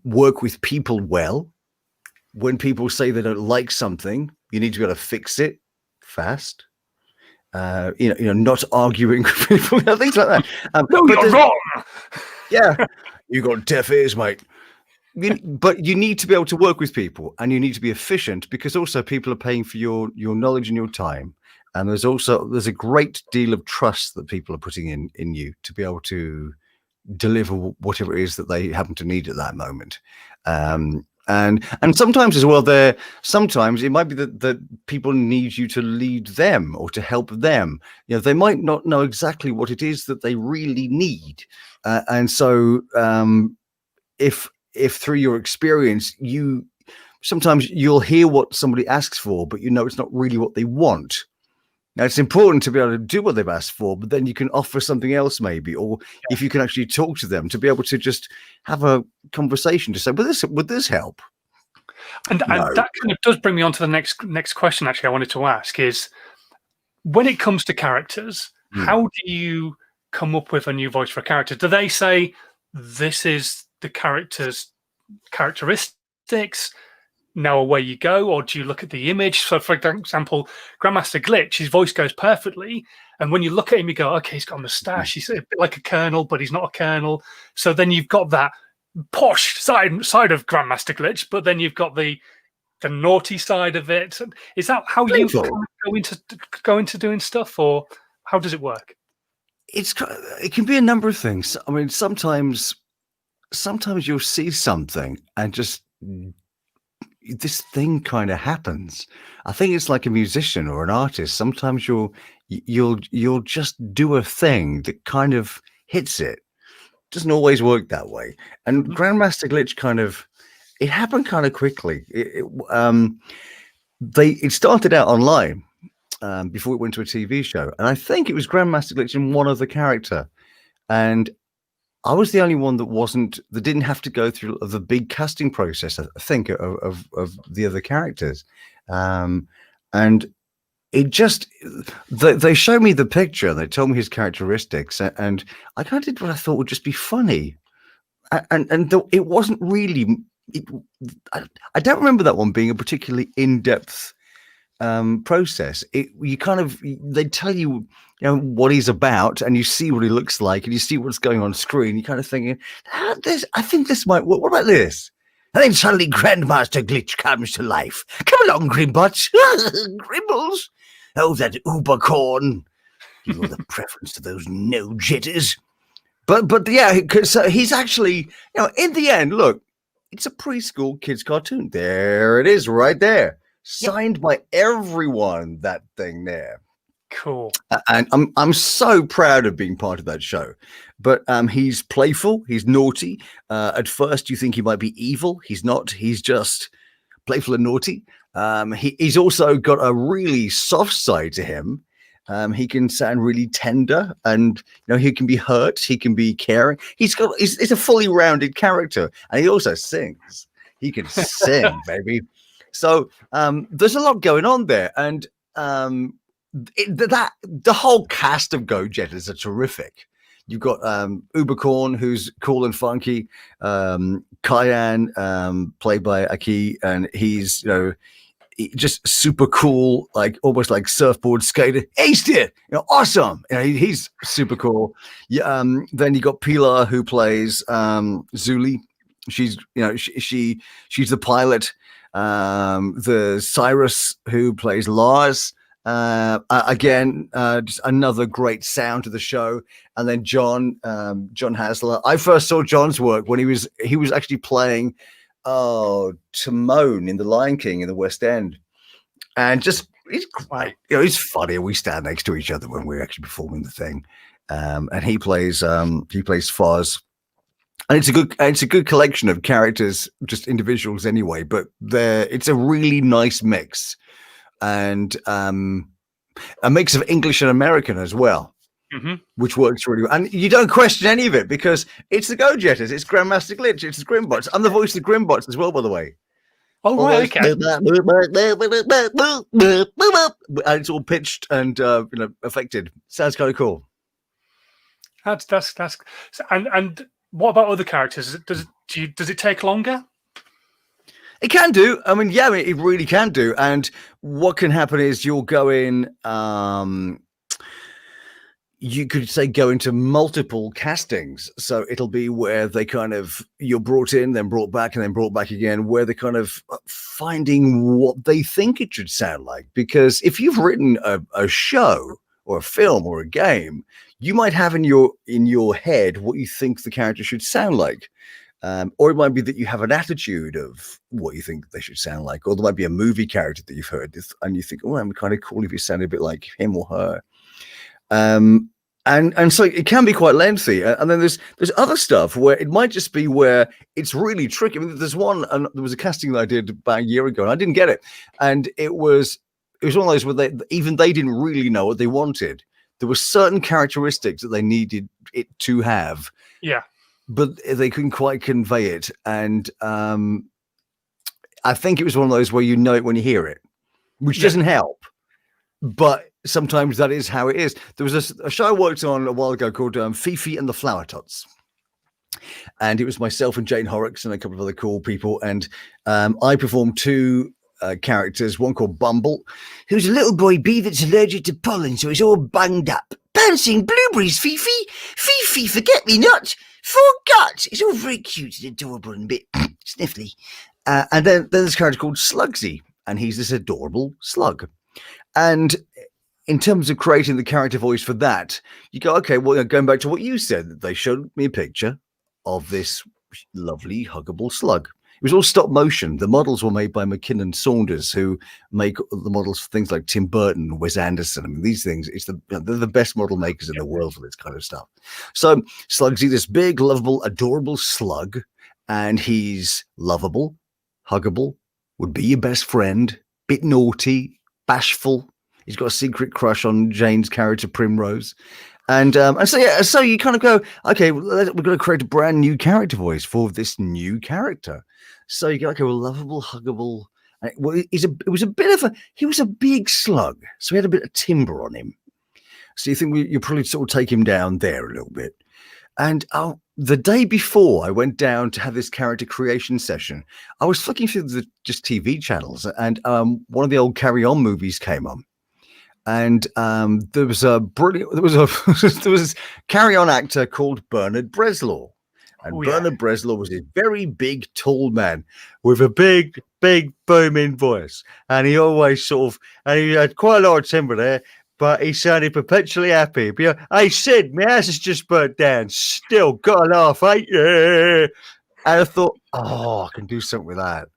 work with people well. When people say they don't like something, you need to be able to fix it fast. You know, not arguing with people, things like that. No, but you're wrong. Yeah, you got deaf ears, mate. But you need to be able to work with people, and you need to be efficient, because also people are paying for your knowledge and your time. And there's a great deal of trust that people are putting in you to be able to deliver whatever it is that they happen to need at that moment. And sometimes as well, sometimes it might be that people need you to lead them or to help them. You know, they might not know exactly what it is that they really need, and so if through your experience, sometimes you'll hear what somebody asks for, but you know it's not really what they want. Now, it's important to be able to do what they've asked for, but then you can offer something else maybe, or if you can actually talk to them, to be able to just have a conversation to say, would this help? And that kind of does bring me on to the next question, actually, I wanted to ask is, when it comes to characters, how do you come up with a new voice for a character? Do they say, this is the character's characteristics, now away you go? Or do you look at the image? So for example, Grandmaster Glitch, his voice goes perfectly, and when you look at him you go, okay, he's got a mustache, he's a bit like a colonel, but he's not a colonel. So then you've got that posh side of Grandmaster Glitch, but then you've got the naughty side of it. Is that how you go into doing stuff, or how does it work? It can be a number of things. I mean, sometimes you'll see something and just this thing kind of happens. I think it's like a musician or an artist. Sometimes you'll just do a thing that kind of hits it. Doesn't always work that way. And Grandmaster Glitch it happened kind of quickly. It started out online before it went to a TV show, and I think it was Grandmaster Glitch and one other character, and I was the only one that didn't have to go through the big casting process, I think, of the other characters. And it just, they showed me the picture, they told me his characteristics, and I kind of did what I thought would just be funny. And it wasn't really, I don't remember that one being a particularly in-depth process. They tell you, what he's about, and you see what he looks like, and you see what's going on screen. You kind of thinking, I think this might work. What about this? And then suddenly Grandmaster Glitch comes to life. Come along, Grimbutts. Grimbles. Oh, that ubercorn. You know the preference to those no-jitters. But yeah, so he's actually, in the end, look, it's a preschool kids cartoon. There it is right there. Signed by everyone, that thing there. Cool. And I'm so proud of being part of that show. But he's playful, he's naughty. At first you think he might be evil. He's not. He's just playful and naughty. He's also got a really soft side to him. He can sound really tender, and he can be hurt, he can be caring. He's a fully rounded character, and he also sings. He can sing, baby. So there's a lot going on there, and the whole cast of GoJetters are terrific. You've got Ubercorn, who's cool and funky, Kyan, played by Aki, and he's just super cool, like almost like surfboard skater. Aced it, awesome. He's super cool. Yeah. Then you got Pilar, who plays Zuli. She's she's the pilot. The Cyrus, who plays Lars. Again, just another great sound to the show. And then John Hasler. I first saw John's work when he was actually playing Timon in The Lion King in the West End, and just he's great. He's funny. We stand next to each other when we're actually performing the thing, and he plays Foz. And it's a good collection of characters, just individuals anyway. But it's a really nice mix, and a mix of English and American as well. Mm-hmm. Which works really well. And you don't question any of it because it's the GoJetters, it's Grandmaster Glitch, it's the Grimbots. I'm the voice of the Grimbots as well, by the way. Oh, right, okay. And it's all pitched and affected. Sounds kind of cool. That's and what about other characters? Does it take longer? It can do. I mean, yeah, it really can do. And what can happen is you'll go in. You could say go into multiple castings. So it'll be where they you're brought in, then brought back, and then brought back again, where they're kind of finding what they think it should sound like. Because if you've written a show or a film or a game, you might have in your head what you think the character should sound like. Or it might be that you have an attitude of what you think they should sound like. Or there might be a movie character that you've heard and you think, oh, I'm kind of cool if you sound a bit like him or her. And so it can be quite lengthy. And then there's other stuff where it might just be where it's really tricky. I mean, there was a casting that I did about a year ago and I didn't get it. And it was one of those where they didn't really know what they wanted. There were certain characteristics that they needed it to have. Yeah. But they couldn't quite convey it. And I think it was one of those where you know it when you hear it, which doesn't help. But sometimes that is how it is. There was a show I worked on a while ago called Fifi and the Flower Tots. And it was myself and Jane Horrocks and a couple of other cool people. And I performed two characters, one called Bumble, who's a little boy bee that's allergic to pollen, so he's all bunged up. Bouncing blueberries, Fifi. Fifi, forget me not. Forgot. It's all very cute and adorable and a bit sniffly. And then there's a character called Slugsy, and he's this adorable slug. And in terms of creating the character voice for that, you go, okay, well, going back to what you said, they showed me a picture of this lovely, huggable slug. It was all stop motion. The models were made by McKinnon Saunders, who make the models for things like Tim Burton, Wes Anderson. I mean, these things, they're the best model makers in the world for this kind of stuff. So Slugsy, this big, lovable, adorable slug, and he's lovable, huggable, would be your best friend, bit naughty, bashful. He's got a secret crush on Jane's character Primrose. And so you kind of go, okay, we're going to create a brand new character voice for this new character. So you go, okay, well, lovable, huggable. Well, he was a big slug, so he had a bit of timber on him. So you think you probably sort of take him down there a little bit. And the day before I went down to have this character creation session, I was flicking through the just TV channels, and one of the old Carry On movies came on. And there was a Carry On actor called Bernard Bresslaw. And Bernard Bresslaw was a very big, tall man with a big, big, booming voice. And he always and he had quite a lot of timber there, but he sounded perpetually happy. But, hey, Sid, my house has just burnt down. Still got to laugh, ain't you? And I thought, I can do something with that.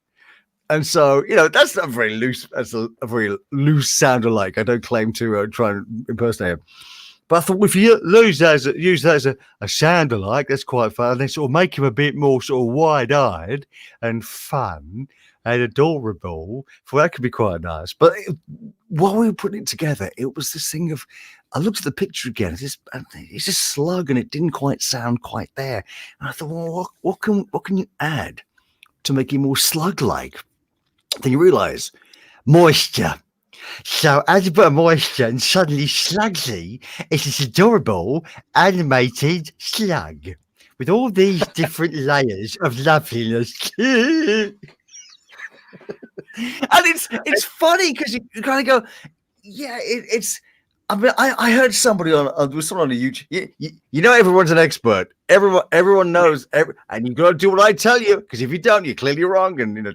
And so, that's not very loose. That's a very loose sound alike. I don't claim to try and impersonate him. But I thought, well, if you use that as a sound alike, that's quite fun. And then sort of make him a bit more sort of wide-eyed and fun and adorable. Well, that could be quite nice. But while we were putting it together, it was this thing of, I looked at the picture again. It's a slug, and it didn't quite sound quite there. And I thought, well, what can you add to make him more slug-like? Then you realise moisture. So as you put moisture, and suddenly Slugsy is this adorable animated slug with all these different layers of loveliness. And it's funny because you kind of go, yeah, it's. I mean, I heard somebody on there was someone on a YouTube. You know, everyone's an expert. Everyone knows, and you got to do what I tell you, because if you don't, you're clearly wrong. And there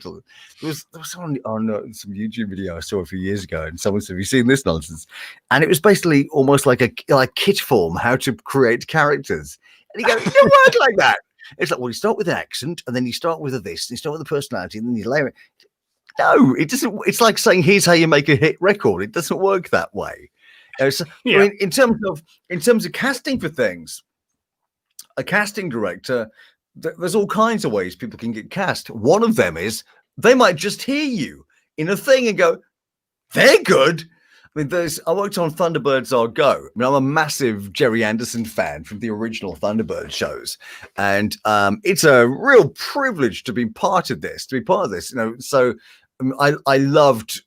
was someone on some YouTube video I saw a few years ago, and someone said, "Have you seen this nonsense?" And it was basically almost like kit form, how to create characters. And you go, "It don't work like that." It's like, well, you start with an accent, and then you start with this, and you start with a personality, and then you layer it. No, it doesn't. It's like saying, "Here's how you make a hit record." It doesn't work that way. So, I mean, in terms of casting for things, a casting director, there's all kinds of ways people can get cast. One of them is they might just hear you in a thing and go, "They're good." I mean, I worked on Thunderbirds Are Go. I mean, I'm a massive Jerry Anderson fan from the original Thunderbird shows, and it's a real privilege to be part of this. You know, so I loved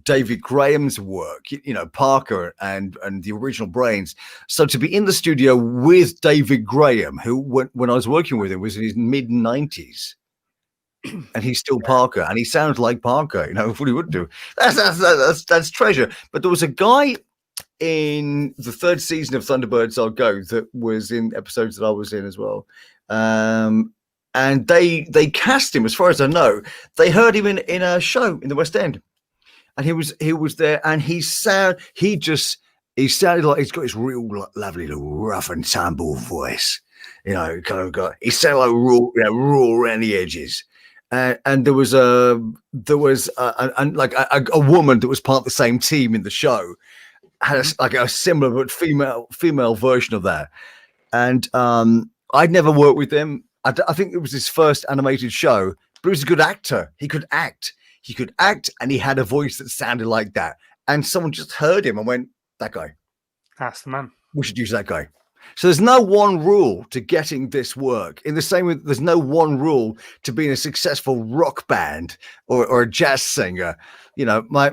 David Graham's work, you know, Parker and the original Brains. So to be in the studio with David Graham, who when I was working with him was in his mid-90s, and he's still Parker, and he sounds like Parker, you know, what he would do. That's treasure. But there was a guy in the third season of Thunderbirds Are Go that was in episodes that I was in as well. And they cast him, as far as I know. They heard him in a show in the West End. And he was there, and he sounded like he's got this real lovely little rough and tumble voice, you know. He sounded like raw around the edges. And there was a woman that was part of the same team in the show, had a similar but female version of that. And I'd never worked with him. I think it was his first animated show, but he was a good actor. He could act. And he had a voice that sounded like that. And someone just heard him and went, "That guy. That's the man. We should use that guy." So there's no one rule to getting this work. In the same way, there's no one rule to being a successful rock band or a jazz singer. You know, my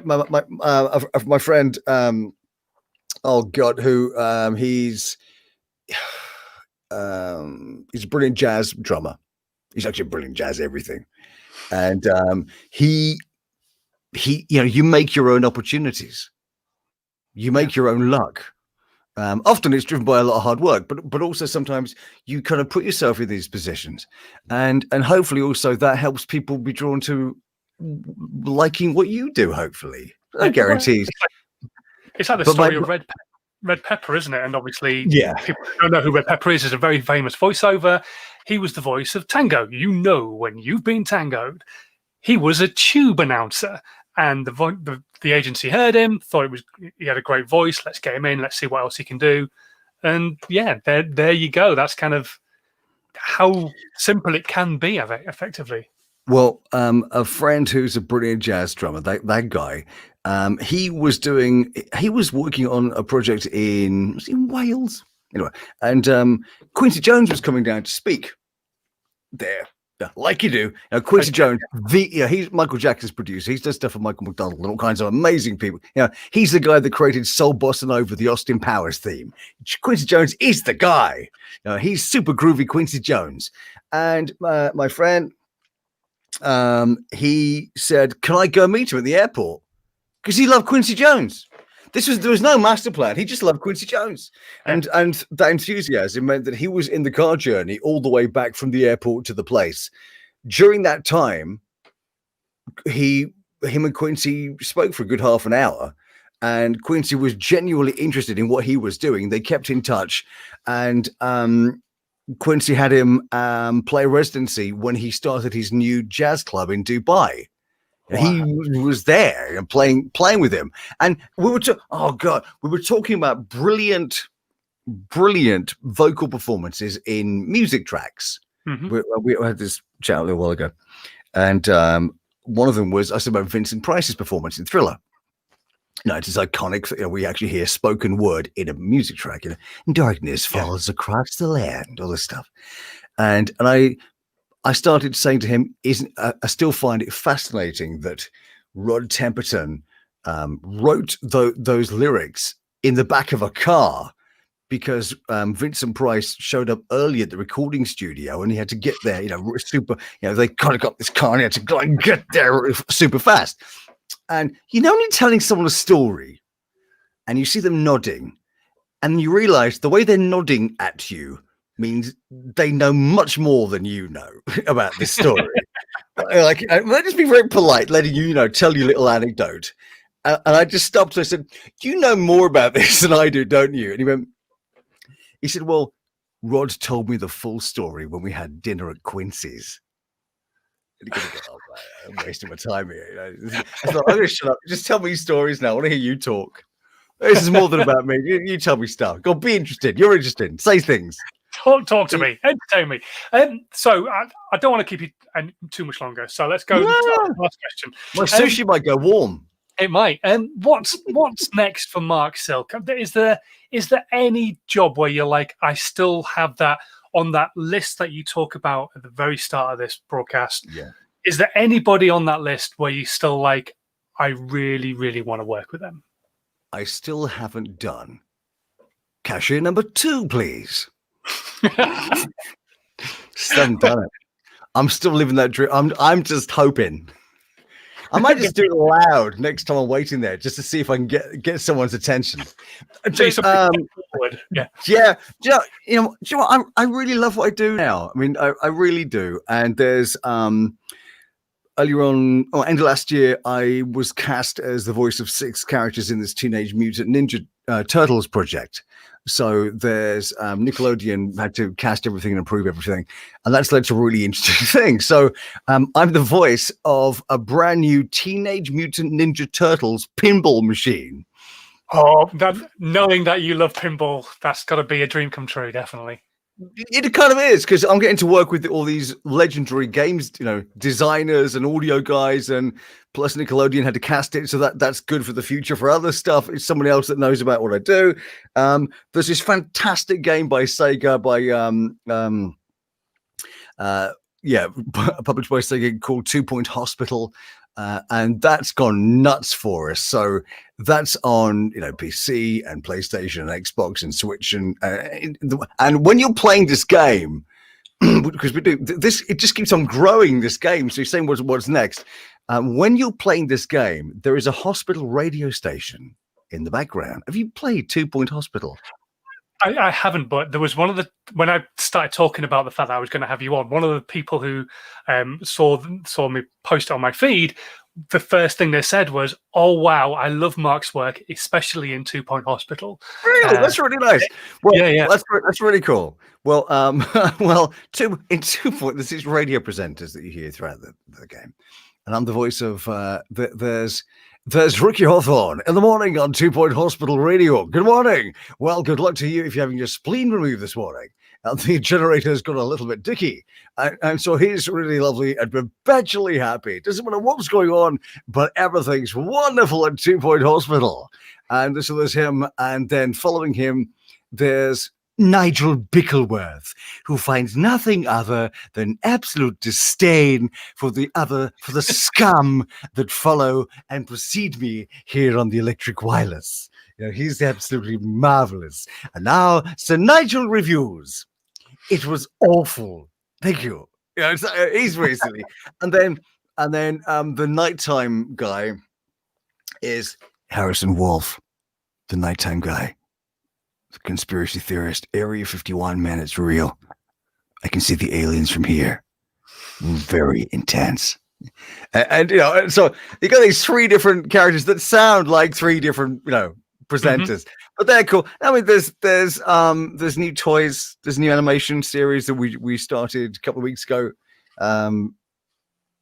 friend, oh God, who he's a brilliant jazz drummer. He's actually a brilliant jazz everything. And he, you know, you make your own opportunities. You make your own luck. Often it's driven by a lot of hard work, but also sometimes you kind of put yourself in these positions, and hopefully also that helps people be drawn to liking what you do. Hopefully, I guarantee. It's like the story of Red Pepper, isn't it? And obviously, people don't know who Red Pepper is. It's a very famous voiceover. He was the voice of Tango. You know when you've been tangoed. He was a tube announcer, and the agency heard him, thought he had a great voice. Let's get him in. Let's see what else he can do. And yeah, there you go. That's kind of how simple it can be, effectively. Well, a friend who's a brilliant jazz drummer, that guy, he was working on a project in Wales, anyway, and Quincy Jones was coming down to speak there. Yeah, like you do. Now, Quincy Jones, he's Michael Jackson's producer. He's done stuff for Michael McDonald and all kinds of amazing people. You know, he's the guy that created Soul Bossa Nova, the Austin Powers theme. Quincy Jones is the guy. You know, he's super groovy Quincy Jones. And my friend, he said, "Can I go meet him at the airport?" Because he loved Quincy Jones. There was no master plan. He just loved Quincy Jones. And that enthusiasm meant that he was in the car journey all the way back from the airport to the place. During that time, him and Quincy spoke for a good half an hour, and Quincy was genuinely interested in what he was doing. They kept in touch, and Quincy had him play residency when he started his new jazz club in Dubai. Wow. He was there and playing with him, and we were talking about brilliant vocal performances in music tracks. Mm-hmm. We had this chat a little while ago, and one of them was I said about Vincent Price's performance in Thriller. No, it's iconic. You know, we actually hear spoken word in a music track. You know, darkness falls across the land, all this stuff, and I started saying to him, I still find it fascinating that Rod Temperton wrote those lyrics in the back of a car because Vincent Price showed up early at the recording studio and he had to get there, super, they kind of got this car and he had to go and get there super fast. And when you're telling someone a story and you see them nodding and you realize the way they're nodding at you means they know much more than you know about this story. Like, they'll just be very polite, letting tell you a little anecdote. And I just stopped. I said, "You know more about this than I do, don't you?" And he said, "Well, Rod told me the full story when we had dinner at Quincy's." And you're gonna go, "Oh, I'm wasting my time here." I thought, I'm going to shut up. Just tell me stories now. I want to hear you talk. This is more than about me. You tell me stuff. Go, be interested. You're interested. Say things. Talk to me. Entertain me. So I don't want to keep you too much longer. So let's go to the last question. My sushi might go warm. It might. What's next for Marc Silk? Is there any job where you're like, I still have that on that list that you talk about at the very start of this broadcast? Yeah. Is there anybody on that list where you still like, I really, really want to work with them? I still haven't done cashier number 2, please. Still haven't done it. I'm still living that dream. I'm just hoping. I might just do it loud next time I'm waiting there, just to see if I can get someone's attention. Yeah. I really love what I do now. I mean, I really do. And there's earlier on, end of last year, I was cast as the voice of 6 characters in this Teenage Mutant Ninja Turtles project. So there's Nickelodeon had to cast everything and approve everything. And that's led to a really interesting thing. So I'm the voice of a brand new Teenage Mutant Ninja Turtles pinball machine. Oh, knowing that you love pinball, that's got to be a dream come true, definitely. It kind of is, because I'm getting to work with all these legendary games, designers and audio guys, and plus Nickelodeon had to cast it, so that's good for the future for other stuff. It's somebody else that knows about what I do. There's this fantastic game by Sega, published by Sega, called 2 Point Hospital. And that's gone nuts for us. So that's on, PC and PlayStation and Xbox and Switch. And when you're playing this game, because we do this, it just keeps on growing, this game. So you're saying what's next? When you're playing this game, there is a hospital radio station in the background. Have you played 2 Point Hospital? I haven't, but there was when I started talking about the fact that I was going to have you on, one of the people who saw me post on my feed, the first thing they said was, "Oh wow, I love Marc's work, especially in 2 Point Hospital." Really, that's really nice. Well, yeah, that's really cool. Well, in 2 Point, there's these radio presenters that you hear throughout the game, and I'm the voice of There's Ricky Hawthorne in the morning on 2 Point Hospital Radio. Good morning. Well, good luck to you if you're having your spleen removed this morning. And the generator's got a little bit dicky. And so he's really lovely and perpetually happy. Doesn't matter what's going on, but everything's wonderful at 2 Point Hospital. And so there's him. And then following him, there's Nigel Bickleworth, who finds nothing other than absolute disdain for the scum that follow and precede me here on the electric wireless. He's absolutely marvelous. And now, Sir Nigel reviews. It was awful. Thank you. He's very silly. And then the nighttime guy is Harrison Wolf, the nighttime guy. The conspiracy theorist, Area 51, man, it's real. I can see the aliens from here. Very intense. And so you got these 3 different characters that sound like 3 different, presenters, but they're cool. I mean, there's new toys, there's new animation series that we started a couple of weeks ago.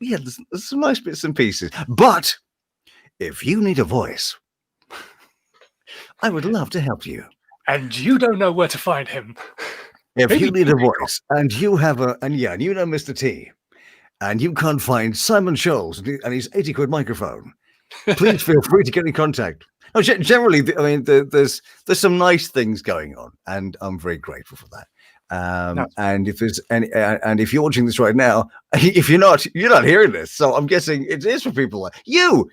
There's some nice bits and pieces. But if you need a voice, I would love to help you. And you don't know where to find him. If you need a voice and you have you know Mr. T, and you can't find Simon Scholes and his 80 quid microphone, please feel free to get in contact. No, generally, I mean, there's some nice things going on, and I'm very grateful for that. And if there's any, and if you're watching this right now, if you're not hearing this, so I'm guessing it is for people like you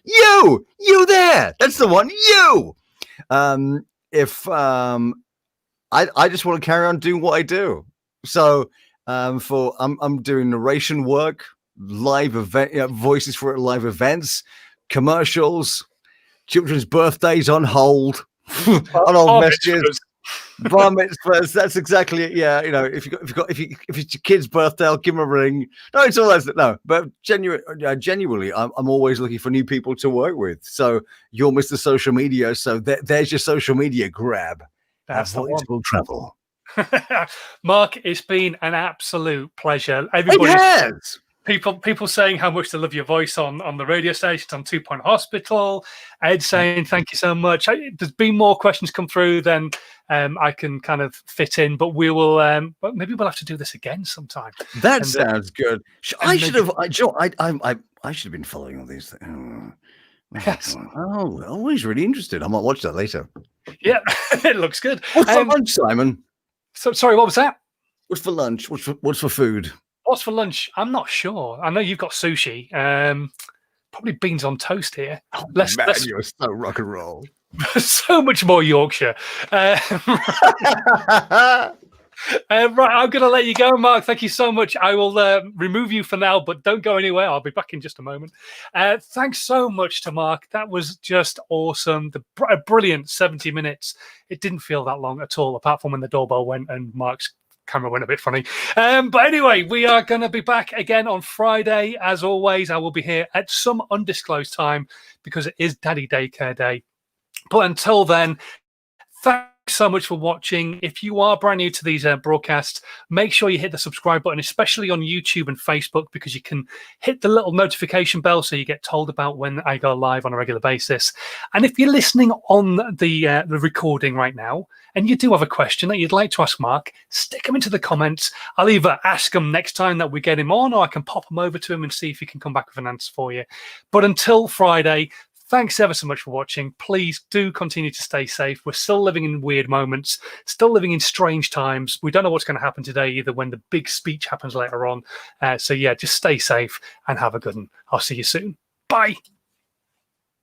there. That's the one. You. If I just want to carry on doing what I do. So I'm doing narration work, live event voices for live events, commercials, children's birthdays on hold, on old messages. Bar mitzvahs, that's exactly it. Yeah, you know, if it's your kid's birthday, I'll give him a ring. No, it's all that. No, but genuinely, I'm always looking for new people to work with. So you're Mr. Social Media, so there's your social media grab. That's the voice will travel. Mark, it's been an absolute pleasure. It has. People saying how much they love your voice on the radio station, on 2 Point Hospital. Ed saying thank you so much. There's been more questions come through than I can kind of fit in, but we will. But maybe we'll have to do this again sometime. That sounds good. I should have. I should have been following all these things. Yes. Oh, he's really interested. I might watch that later. Yeah, it looks good. What's for lunch, Simon? So sorry, what was that? What's for lunch? What's for food? What's for lunch? I'm not sure. I know you've got sushi. Probably beans on toast here. Oh, you're so rock and roll. So much more Yorkshire. Right, I'm going to let you go, Mark. Thank you so much. I will remove you for now, but don't go anywhere. I'll be back in just a moment. Thanks so much to Mark. That was just awesome. A brilliant 70 minutes. It didn't feel that long at all, apart from when the doorbell went and Mark's camera went a bit funny. But anyway, we are going to be back again on Friday. As always, I will be here at some undisclosed time because it is Daddy Daycare Day. But until then, thanks so much for watching. If you are brand new to these broadcasts, make sure you hit the subscribe button, especially on YouTube and Facebook, because you can hit the little notification bell so you get told about when I go live on a regular basis. And if you're listening on the recording right now, and you do have a question that you'd like to ask Mark, stick them into the comments. I'll either ask him next time that we get him on, or I can pop them over to him and see if he can come back with an answer for you. But until Friday, thanks ever so much for watching. Please do continue to stay safe. We're still living in weird moments, still living in strange times. We don't know what's going to happen today, either when the big speech happens later on. So yeah, just stay safe and have a good one. I'll see you soon. Bye.